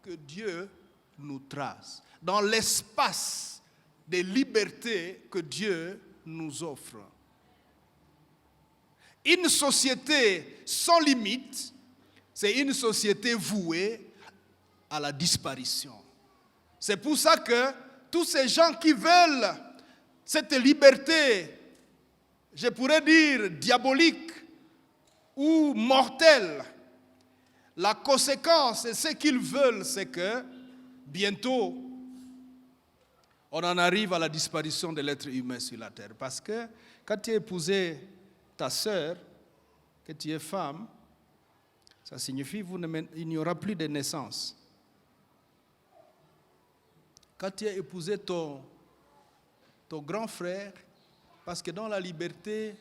que Dieu nous trace, dans l'espace de liberté que Dieu nous offre. Une société sans limite, c'est une société vouée à la disparition. C'est pour ça que tous ces gens qui veulent cette liberté, je pourrais dire diabolique ou mortelle, la conséquence, et ce qu'ils veulent, c'est que bientôt, on en arrive à la disparition de l'être humain sur la terre. Parce que quand tu as épousé ta sœur, que tu es femme, ça signifie qu'il n'y aura plus de naissance. Quand tu as épousé ton grand frère, parce que dans la liberté,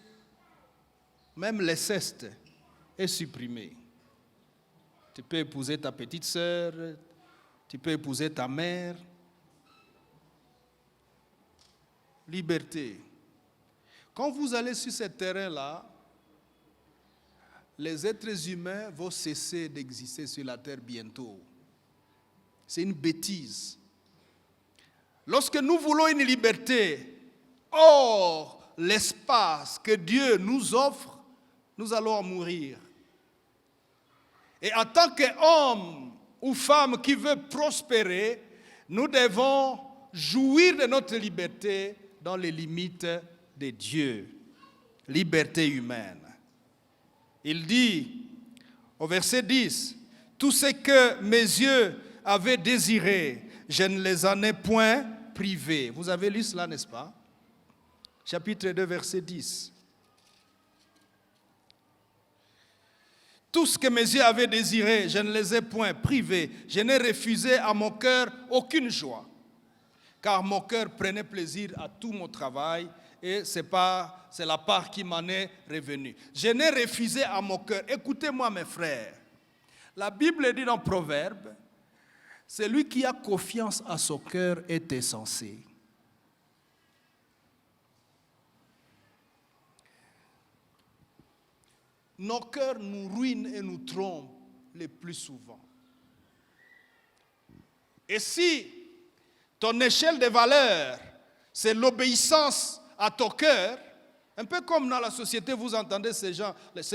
même l'inceste est supprimé. Tu peux épouser ta petite sœur, tu peux épouser ta mère. Liberté. Quand vous allez sur ce terrain-là, les êtres humains vont cesser d'exister sur la terre bientôt. C'est une bêtise. Lorsque nous voulons une liberté hors l'espace que Dieu nous offre, nous allons en mourir. Et en tant qu'homme ou femme qui veut prospérer, nous devons jouir de notre liberté dans les limites de Dieu. Liberté humaine. Il dit au verset 10, « Tout ce que mes yeux avaient désiré, je ne les en ai point privés. » Vous avez lu cela, n'est-ce pas? Chapitre 2, verset 10. « Tout ce que mes yeux avaient désiré, je ne les ai point privés. Je n'ai refusé à mon cœur aucune joie. Car mon cœur prenait plaisir à tout mon travail. » Et c'est la part qui m'en est revenue. Je n'ai refusé à mon cœur. Écoutez-moi, mes frères. La Bible dit dans Proverbe, celui qui a confiance à son cœur est insensé. nos cœurs nous ruinent et nous trompent le plus souvent. Et si ton échelle de valeur, c'est l'obéissance à ton cœur, un peu comme dans la société, vous entendez ce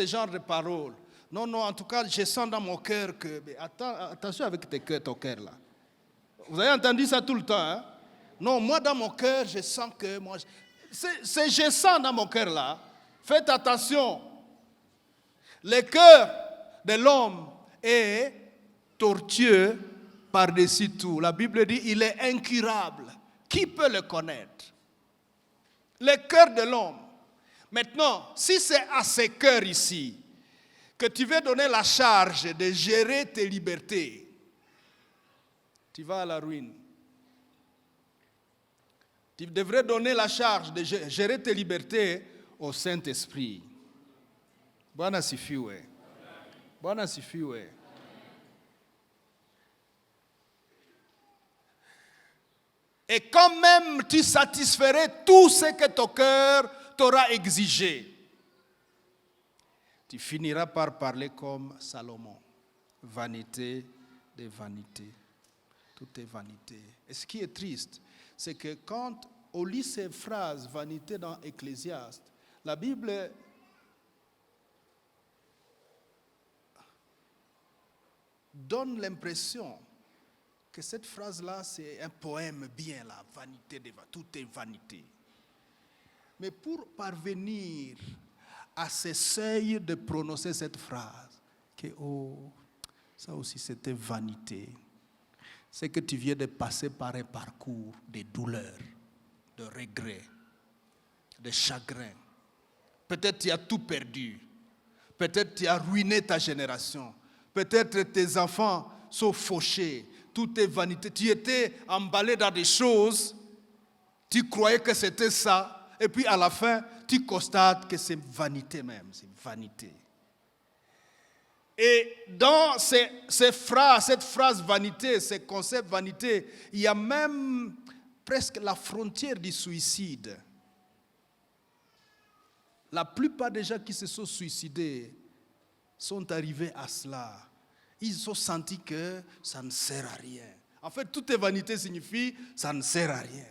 genre de paroles. Non, en tout cas, je sens dans mon cœur que... attention avec ton cœur là. Vous avez entendu ça tout le temps, hein? Non, moi dans mon cœur, je sens que... C'est je sens dans mon cœur là. Faites attention. Le cœur de l'homme est tortueux par-dessus tout. La Bible dit il est incurable. Qui peut le connaître? Le cœur de l'homme. Maintenant, si c'est à ce cœur ici que tu veux donner la charge de gérer tes libertés, tu vas à la ruine. Tu devrais donner la charge de gérer tes libertés au Saint-Esprit. Bwana sifiwe. Bwana sifiwe. Et quand même tu satisferais tout ce que ton cœur t'aura exigé, tu finiras par parler comme Salomon. Vanité de vanité. Tout est vanité. Et ce qui est triste, c'est que quand on lit ces phrases, vanité dans Ecclésiaste, la Bible donne l'impression que cette phrase-là, c'est un poème bien là, vanité de vanité, tout est vanité. Mais pour parvenir à ce seuil de prononcer cette phrase, que ça aussi c'était vanité, c'est que tu viens de passer par un parcours de douleur, de regret, de chagrin. Peut-être tu as tout perdu. Peut-être tu as ruiné ta génération. Peut-être tes enfants sont fauchés. Tout est vanité. Tu étais emballé dans des choses, tu croyais que c'était ça, et puis à la fin, tu constates que c'est vanité même, c'est vanité. Et dans cette phrase vanité, ce concept vanité, il y a même presque la frontière du suicide. La plupart des gens qui se sont suicidés sont arrivés à cela. Ils ont senti que ça ne sert à rien. En fait, toute vanité signifie ça ne sert à rien.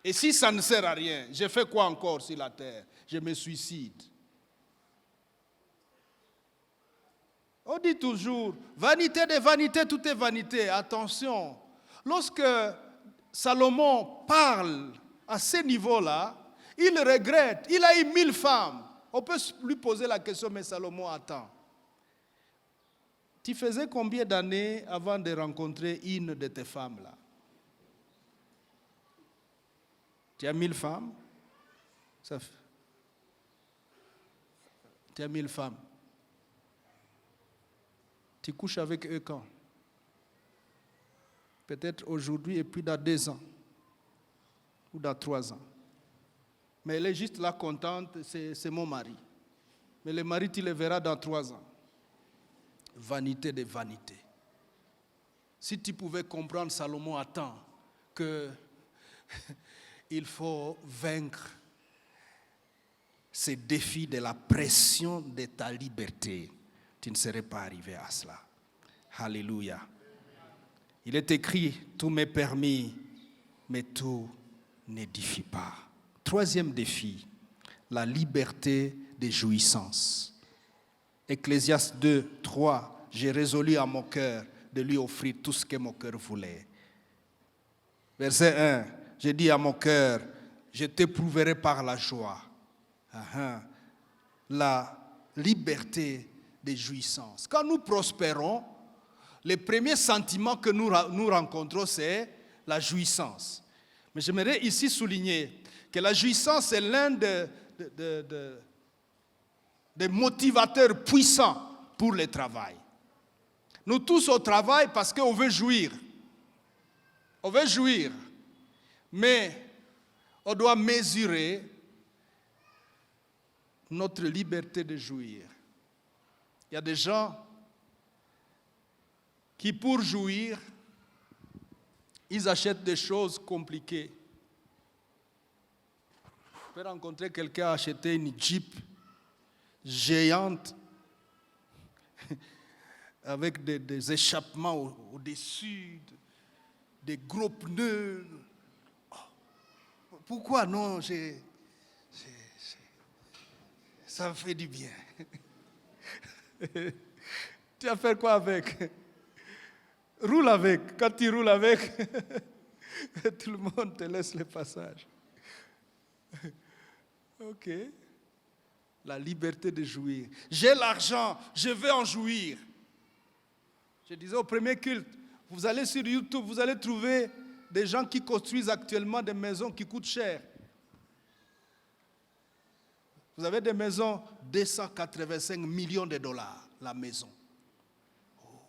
Et si ça ne sert à rien, je fais quoi encore sur la terre? Je me suicide. On dit toujours, vanité de vanité, tout est vanité. Attention, lorsque Salomon parle à ce niveau-là, il regrette, il a eu 1000 femmes. On peut lui poser la question, mais Salomon, attends. Tu faisais combien d'années avant de rencontrer une de tes femmes là? Tu as 1000 femmes? Tu as 1000 femmes. Tu couches avec eux quand? Peut-être aujourd'hui et puis dans 2 ans. Ou dans 3 ans. Mais elle est juste là contente, c'est mon mari. Mais le mari, tu le verras dans 3 ans. Vanité de vanité. Si tu pouvais comprendre Salomon à temps que il faut vaincre ces défis de la pression de ta liberté, tu ne serais pas arrivé à cela. Alléluia. Il est écrit, tout m'est permis, mais tout n'édifie pas. 3e défi, la liberté des jouissances. Ecclésiaste 2, 3, j'ai résolu à mon cœur de lui offrir tout ce que mon cœur voulait. Verset 1, j'ai dit à mon cœur, je t'éprouverai par la joie. La liberté des jouissances. Quand nous prospérons, le premier sentiment que nous rencontrons, c'est la jouissance. Mais j'aimerais ici souligner que la jouissance est l'un des motivateurs puissants pour le travail. Nous tous au travail parce qu'on veut jouir. On veut jouir. Mais on doit mesurer notre liberté de jouir. Il y a des gens qui, pour jouir, ils achètent des choses compliquées. Vous pouvez rencontrer quelqu'un qui a acheté une Jeep. géantes avec des échappements au-dessus, des gros pneus. Oh, pourquoi non? Ça me fait du bien. Tu vas faire quoi avec? Roule avec. Quand tu roules avec, tout le monde te laisse le passage. Ok. La liberté de jouir. J'ai l'argent, je vais en jouir. Je disais au premier culte, vous allez sur YouTube, vous allez trouver des gens qui construisent actuellement des maisons qui coûtent cher. Vous avez des maisons, 285 millions de dollars, la maison. Oh.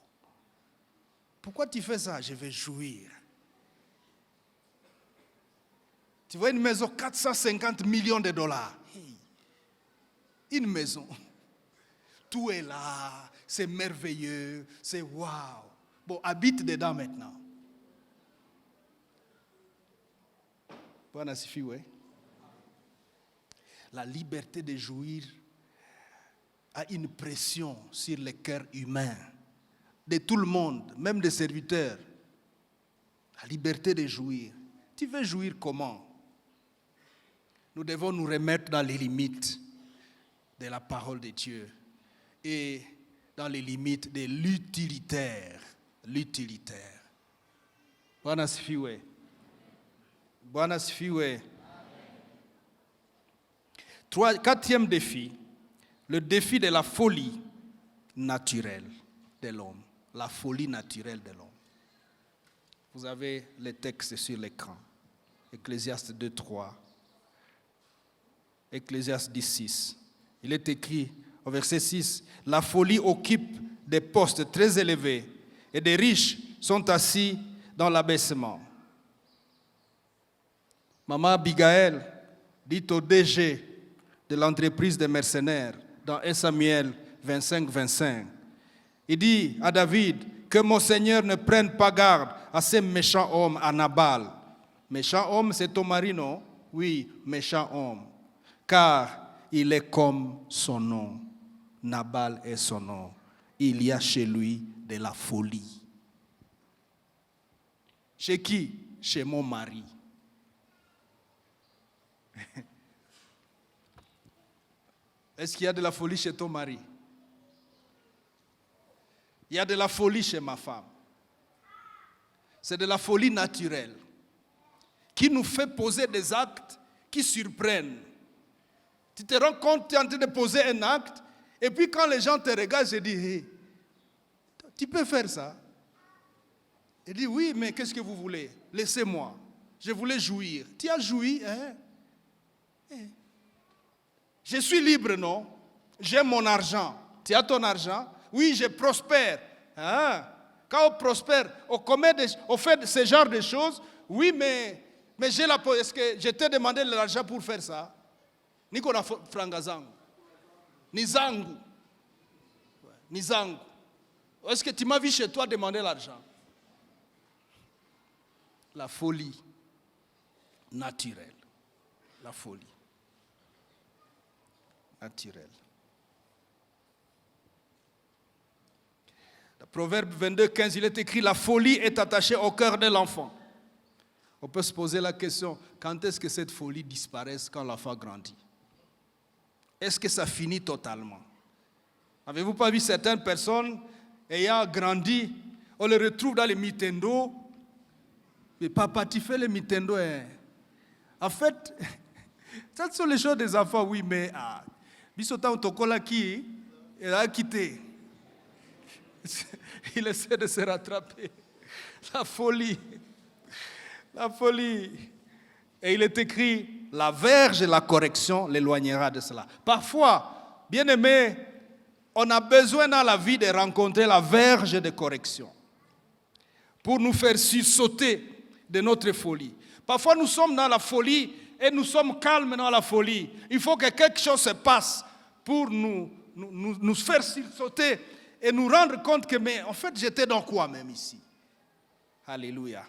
Pourquoi tu fais ça? Je vais jouir. Tu vois une maison, 450 millions de dollars. Hey. Une maison. Tout est là, c'est merveilleux, c'est waouh. Bon, habite dedans maintenant. Bwana sifiwe. La liberté de jouir a une pression sur le cœur humain, de tout le monde, même des serviteurs. La liberté de jouir. Tu veux jouir comment? Nous devons nous remettre dans les limites de la parole de Dieu et dans les limites de l'utilitaire. L'utilitaire. Bwana sifiwe. Bwana sifiwe. Quatrième défi, le défi de la folie naturelle de l'homme. La folie naturelle de l'homme. Vous avez les textes sur l'écran. Ecclésiaste 2:3. Ecclésiaste 10:6. Il est écrit au verset 6, la folie occupe des postes très élevés et des riches sont assis dans l'abaissement. Maman Abigail dit au DG de l'entreprise des mercenaires dans 1 Samuel 25-25, il dit à David que mon Seigneur ne prenne pas garde à ces méchants hommes à Nabal. Méchant homme, c'est ton mari, non? Oui, méchant homme. Car il est comme son nom. Nabal est son nom. Il y a chez lui de la folie. Chez qui? Chez mon mari. Est-ce qu'il y a de la folie chez ton mari? Il y a de la folie chez ma femme. C'est de la folie naturelle qui nous fait poser des actes qui surprennent. Tu te rends compte, tu es en train de poser un acte, et puis quand les gens te regardent, je dis, hey, tu peux faire ça? Il dit, oui, mais qu'est-ce que vous voulez? Laissez-moi. Je voulais jouir. Tu as joui, hein? Je suis libre, non? J'ai mon argent. Tu as ton argent? Oui, je prospère. Hein? Quand on prospère, on fait ce genre de choses. Oui, mais j'ai la... Est-ce que je t'ai demandé l'argent pour faire ça? Niko na franga zangu. Ni zangu. Ni zangu. Est-ce que tu m'as vu chez toi demander l'argent? La folie naturelle. La folie naturelle. Le Proverbe 22:15, il est écrit, la folie est attachée au cœur de l'enfant. On peut se poser la question, quand est-ce que cette folie disparaît quand l'enfant grandit? Est-ce que ça finit totalement? Avez-vous pas vu certaines personnes ayant grandi, on les retrouve dans les Nintendo? Mais papa, tu fais les Nintendo, hein? En fait, ça sont les choses des enfants, oui, mais Bisota Otokola qui a quitté. Il essaie de se rattraper. La folie. La folie. Et il est écrit, la verge et la correction l'éloignera de cela. Parfois, bien aimé, on a besoin dans la vie de rencontrer la verge de correction pour nous faire sursauter de notre folie. Parfois, nous sommes dans la folie et nous sommes calmes dans la folie. Il faut que quelque chose se passe pour nous faire sursauter et nous rendre compte que, mais en fait, j'étais dans quoi même ici? Alléluia.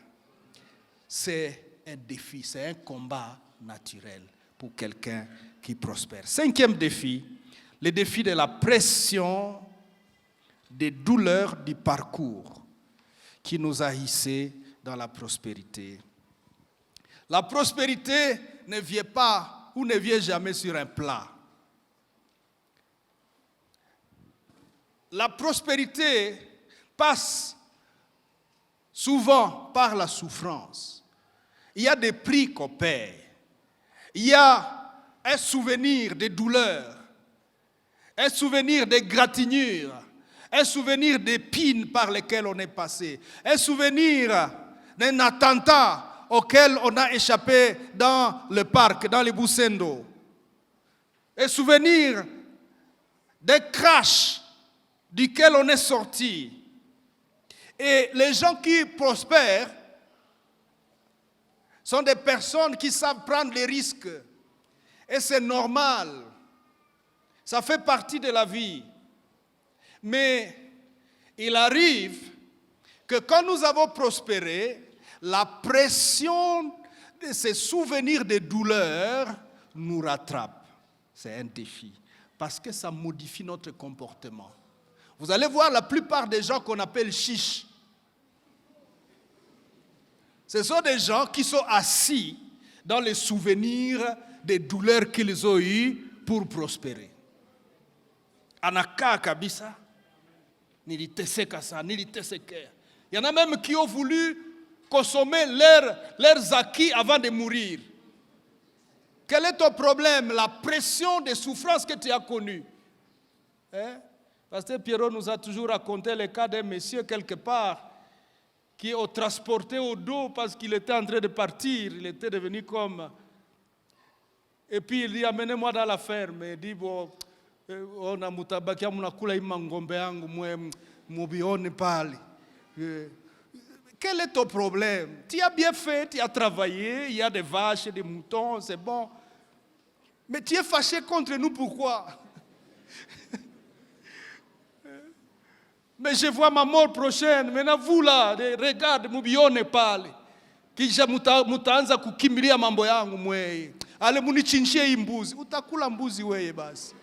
C'est un défi, c'est un combat naturel pour quelqu'un qui prospère. Cinquième défi, le défi de la pression, des douleurs du parcours qui nous a hissés dans la prospérité. La prospérité ne vient pas ou ne vient jamais sur un plat. La prospérité passe souvent par la souffrance. Il y a des prix qu'on paye. Il y a un souvenir des douleurs, un souvenir des gratignures, un souvenir des pines par lesquelles on est passé, un souvenir d'un attentat auquel on a échappé dans le parc, dans les Boussendo, un souvenir d'un crash duquel on est sorti. Et les gens qui prospèrent sont des personnes qui savent prendre les risques. Et c'est normal. Ça fait partie de la vie. Mais il arrive que quand nous avons prospéré, la pression de ces souvenirs de douleur nous rattrape. C'est un défi. Parce que ça modifie notre comportement. Vous allez voir la plupart des gens qu'on appelle chiches. Ce sont des gens qui sont assis dans les souvenirs des douleurs qu'ils ont eues pour prospérer. Anakaa kabisa, niliteseka ça, niliteseka. Il y en a même qui ont voulu consommer leurs acquis avant de mourir. Quel est ton problème? La pression des souffrances que tu as connues. Pasteur Pierrot nous a toujours raconté le cas d'un monsieur quelque part qui est transporté au dos parce qu'il était en train de partir. Il était devenu comme... Et puis il dit, amenez-moi dans la ferme. Il dit, bon, on a mutabakia munakula imangombe yangu mubione pale. Quel est ton problème? Tu as bien fait, tu as travaillé, il y a des vaches et des moutons, c'est bon. Mais tu es fâché contre nous, pourquoi? Mais je vois ma mort prochaine. Maintenant, vous là, regarde, mubione pale. Kisha mutaanza kukimbilia mambo yangu mweye. Ale munichinjie hii mbuzi. Utakula mbuzi weye basi.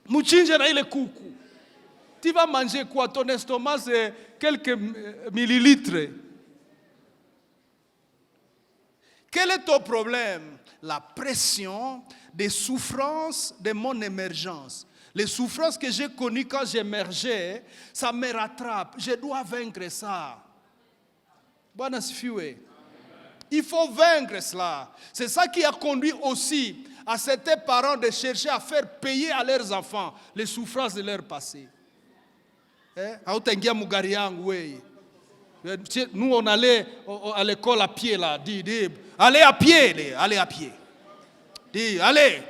Muchinje na ile kuku. Tu vas manger quoi? Ton estomac, c'est quelques millilitres. Quel est ton problème? La pression des souffrances de mon émergence. Les souffrances que j'ai connues quand j'émergeais, ça me rattrape. Je dois vaincre ça. Bwana sifiwe. Il faut vaincre cela. C'est ça qui a conduit aussi à certains parents de chercher à faire payer à leurs enfants les souffrances de leur passé. Nous, on allait à l'école à pied, là. Allez à pied, allez à pied. Allez.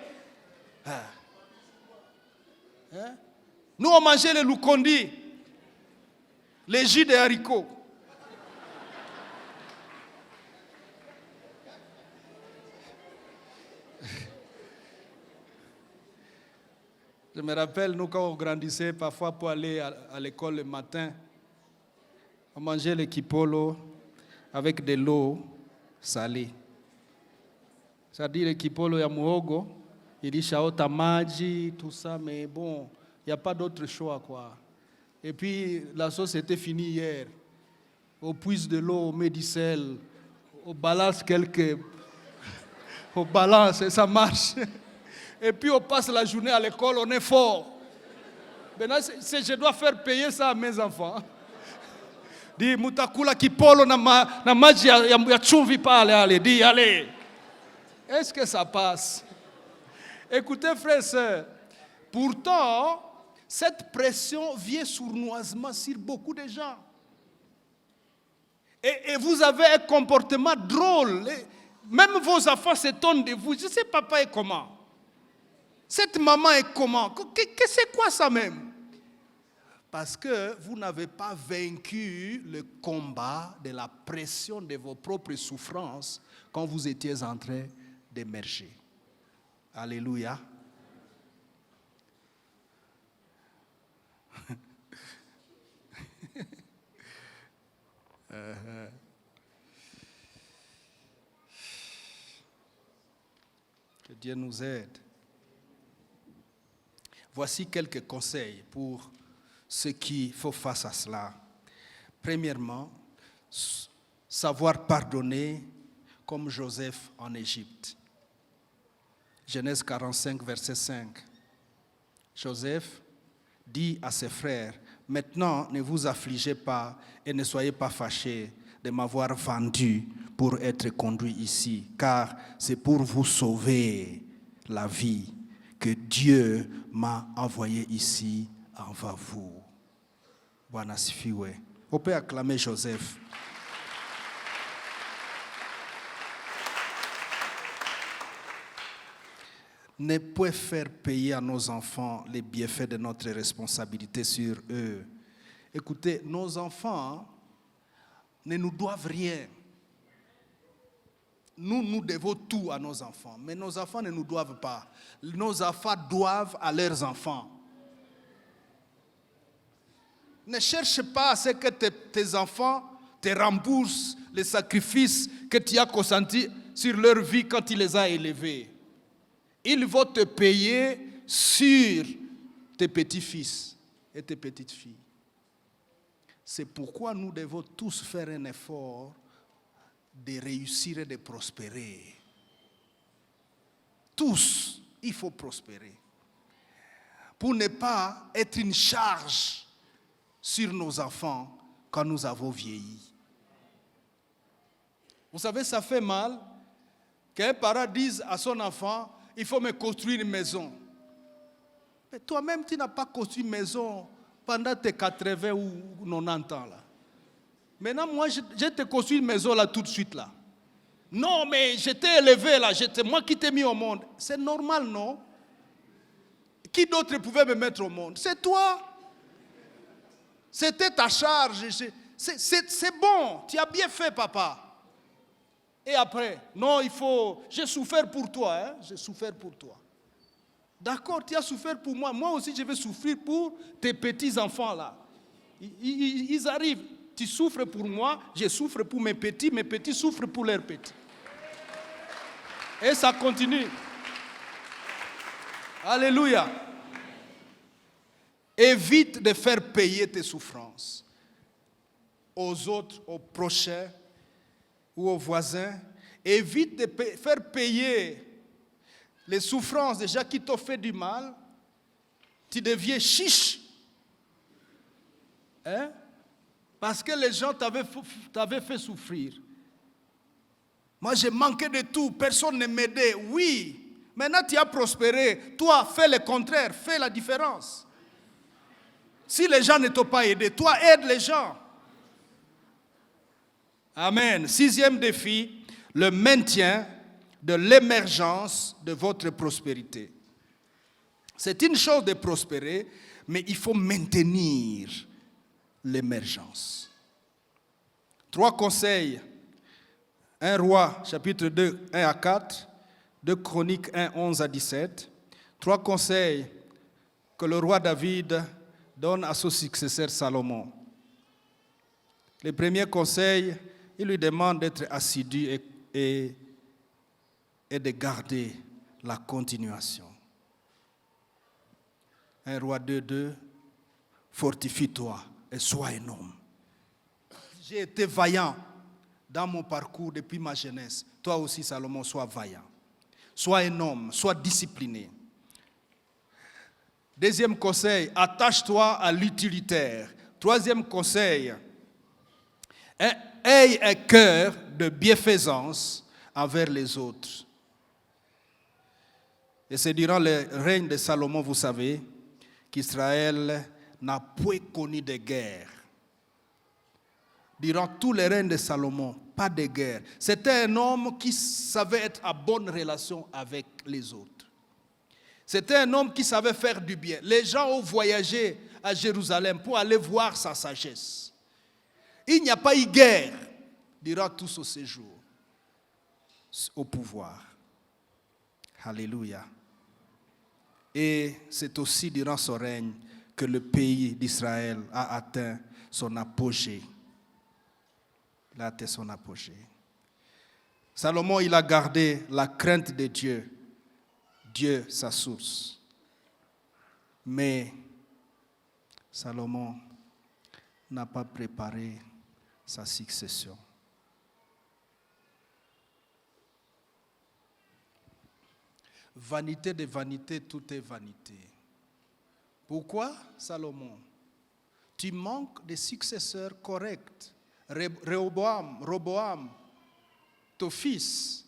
Nous, on mangeait les loukondi, les jus de haricots. Je me rappelle, nous, quand on grandissait, parfois pour aller à l'école le matin, on mangeait le kipolo avec de l'eau salée. C'est-à-dire le kipolo ya muhogo, il shaota maji, tout ça, mais bon, il n'y a pas d'autre choix, quoi. Et puis, la sauce était finie hier. On puise de l'eau, on met du sel, on balance on balance et ça marche. Et puis, on passe la journée à l'école, on est fort. Maintenant, je dois faire payer ça à mes enfants. Dis, mutakula kipolo na maji ya chumvi pale, allez, dis, allez. Est-ce que ça passe? Écoutez, frères et sœurs, pourtant, cette pression vient sournoisement sur beaucoup de gens. Et vous avez un comportement drôle. Même vos enfants s'étonnent de vous. Je sais, papa est comment? Cette maman est comment? C'est quoi ça même? Parce que vous n'avez pas vaincu le combat de la pression de vos propres souffrances quand vous étiez en train d'émerger. Alléluia. Que Dieu nous aide. Voici quelques conseils pour ceux qui font face à cela. Premièrement, savoir pardonner comme Joseph en Égypte. Genèse 45, verset 5. Joseph dit à ses frères, « Maintenant, ne vous affligez pas et ne soyez pas fâchés de m'avoir vendu pour être conduit ici, car c'est pour vous sauver la vie que Dieu m'a envoyé ici envers vous. » Bwana asifiwe. On peut acclamer Joseph. Ne peut faire payer à nos enfants les bienfaits de notre responsabilité sur eux. Écoutez, nos enfants ne nous doivent rien. Nous devons tout à nos enfants, mais nos enfants ne nous doivent pas. Nos enfants doivent à leurs enfants. Ne cherche pas à ce que tes enfants te remboursent les sacrifices que tu as consentis sur leur vie quand tu les as élevés. Ils vont te payer sur tes petits-fils et tes petites-filles. C'est pourquoi nous devons tous faire un effort de réussir et de prospérer. Tous, il faut prospérer. Pour ne pas être une charge sur nos enfants quand nous avons vieilli. Vous savez, ça fait mal qu'un parent dise à son enfant, il faut me construire une maison. Mais toi-même, tu n'as pas construit une maison pendant tes 80 ou 90 ans. Là. Maintenant, moi, je te construis une maison là tout de suite. Là. Non, mais je t'ai élevé là, c'est moi qui t'ai mis au monde. C'est normal, non? Qui d'autre pouvait me mettre au monde? C'est toi. C'était ta charge. C'est bon, tu as bien fait, papa. Et après, non, j'ai souffert pour toi, hein? J'ai souffert pour toi. D'accord, tu as souffert pour moi. Moi aussi, je vais souffrir pour tes petits-enfants là. Ils arrivent. Tu souffres pour moi, je souffre pour mes petits souffrent pour leurs petits. Et ça continue. Alléluia. Évite de faire payer tes souffrances aux autres, aux prochains ou aux voisins. Évite de faire payer les souffrances des gens qui t'ont fait du mal. Tu deviens chiche. Hein? Parce que les gens t'avaient fait souffrir. Moi, j'ai manqué de tout. Personne ne m'aidait. Oui. Maintenant, tu as prospéré. Toi, fais le contraire. Fais la différence. Si les gens ne t'ont pas aidé, toi, aide les gens. Amen. 6e défi, le maintien de l'émergence de votre prospérité. C'est une chose de prospérer, mais il faut maintenir l'émergence. 3 conseils. 1 Roi, chapitre 2, 1 à 4. 2 Chroniques 1, 11 à 17. 3 conseils que le roi David donne à son successeur Salomon. Le premier conseil, il lui demande d'être assidu et de garder la continuation. 1 Roi 2, 2, fortifie-toi et sois un homme. J'ai été vaillant dans mon parcours depuis ma jeunesse. Toi aussi, Salomon, sois vaillant. Sois un homme, sois discipliné. 2e conseil, attache-toi à l'utilitaire. 3e conseil, aie un cœur de bienfaisance envers les autres. Et c'est durant le règne de Salomon, vous savez, qu'Israël n'a point connu de guerre. Durant tout le règne de Salomon, pas de guerre. C'était un homme qui savait être en bonne relation avec les autres. C'était un homme qui savait faire du bien. Les gens ont voyagé à Jérusalem pour aller voir sa sagesse. Il n'y a pas eu guerre durant tout ce séjour au pouvoir. Alléluia. Et c'est aussi durant son règne que le pays d'Israël a atteint son apogée. Il a atteint son apogée. Salomon, il a gardé la crainte de Dieu. Dieu, sa source. Mais Salomon n'a pas préparé sa succession. Vanité de vanité, tout est vanité. Pourquoi, Salomon? Tu manques de successeurs corrects. Roboam, ton fils,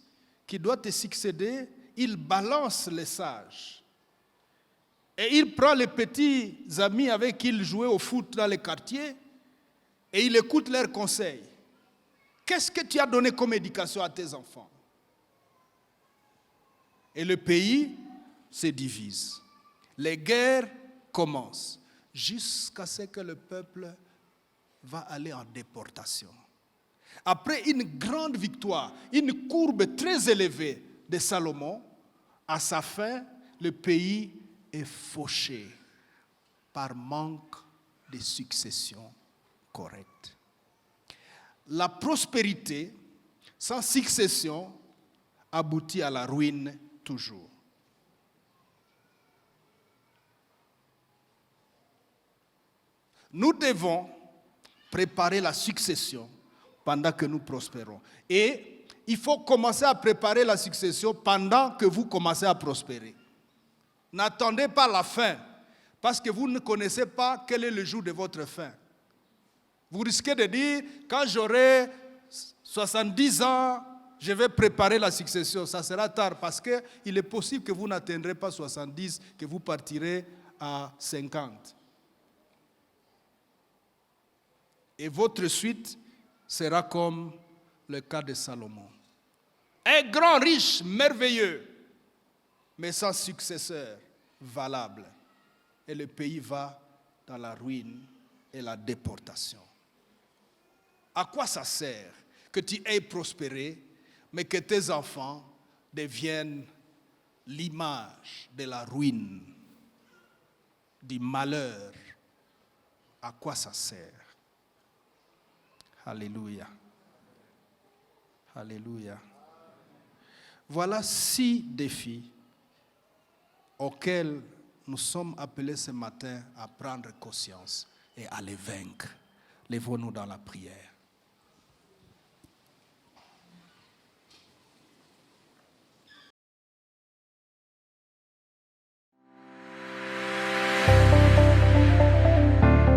qui doit te succéder, il balance les sages. Et il prend les petits amis avec qui il jouait au foot dans les quartiers et il écoute leurs conseils. Qu'est-ce que tu as donné comme éducation à tes enfants? Et le pays se divise. Les guerres commencent jusqu'à ce que le peuple va aller en déportation. Après une grande victoire, une courbe très élevée de Salomon, à sa fin, le pays est fauché par manque de succession correcte. La prospérité sans succession aboutit à la ruine toujours. Nous devons préparer la succession pendant que nous prospérons. Et il faut commencer à préparer la succession pendant que vous commencez à prospérer. N'attendez pas la fin, parce que vous ne connaissez pas quel est le jour de votre fin. Vous risquez de dire, quand j'aurai 70 ans, je vais préparer la succession. Ça sera tard, parce qu'il est possible que vous n'atteindrez pas 70, que vous partirez à 50. Et votre suite sera comme le cas de Salomon. Un grand riche, merveilleux, mais sans successeur valable. Et le pays va dans la ruine et la déportation. À quoi ça sert que tu aies prospéré, mais que tes enfants deviennent l'image de la ruine, du malheur? À quoi ça sert? Alléluia. Alléluia. Voilà 6 défis auxquels nous sommes appelés ce matin à prendre conscience et à les vaincre. Lèvons-nous dans la prière.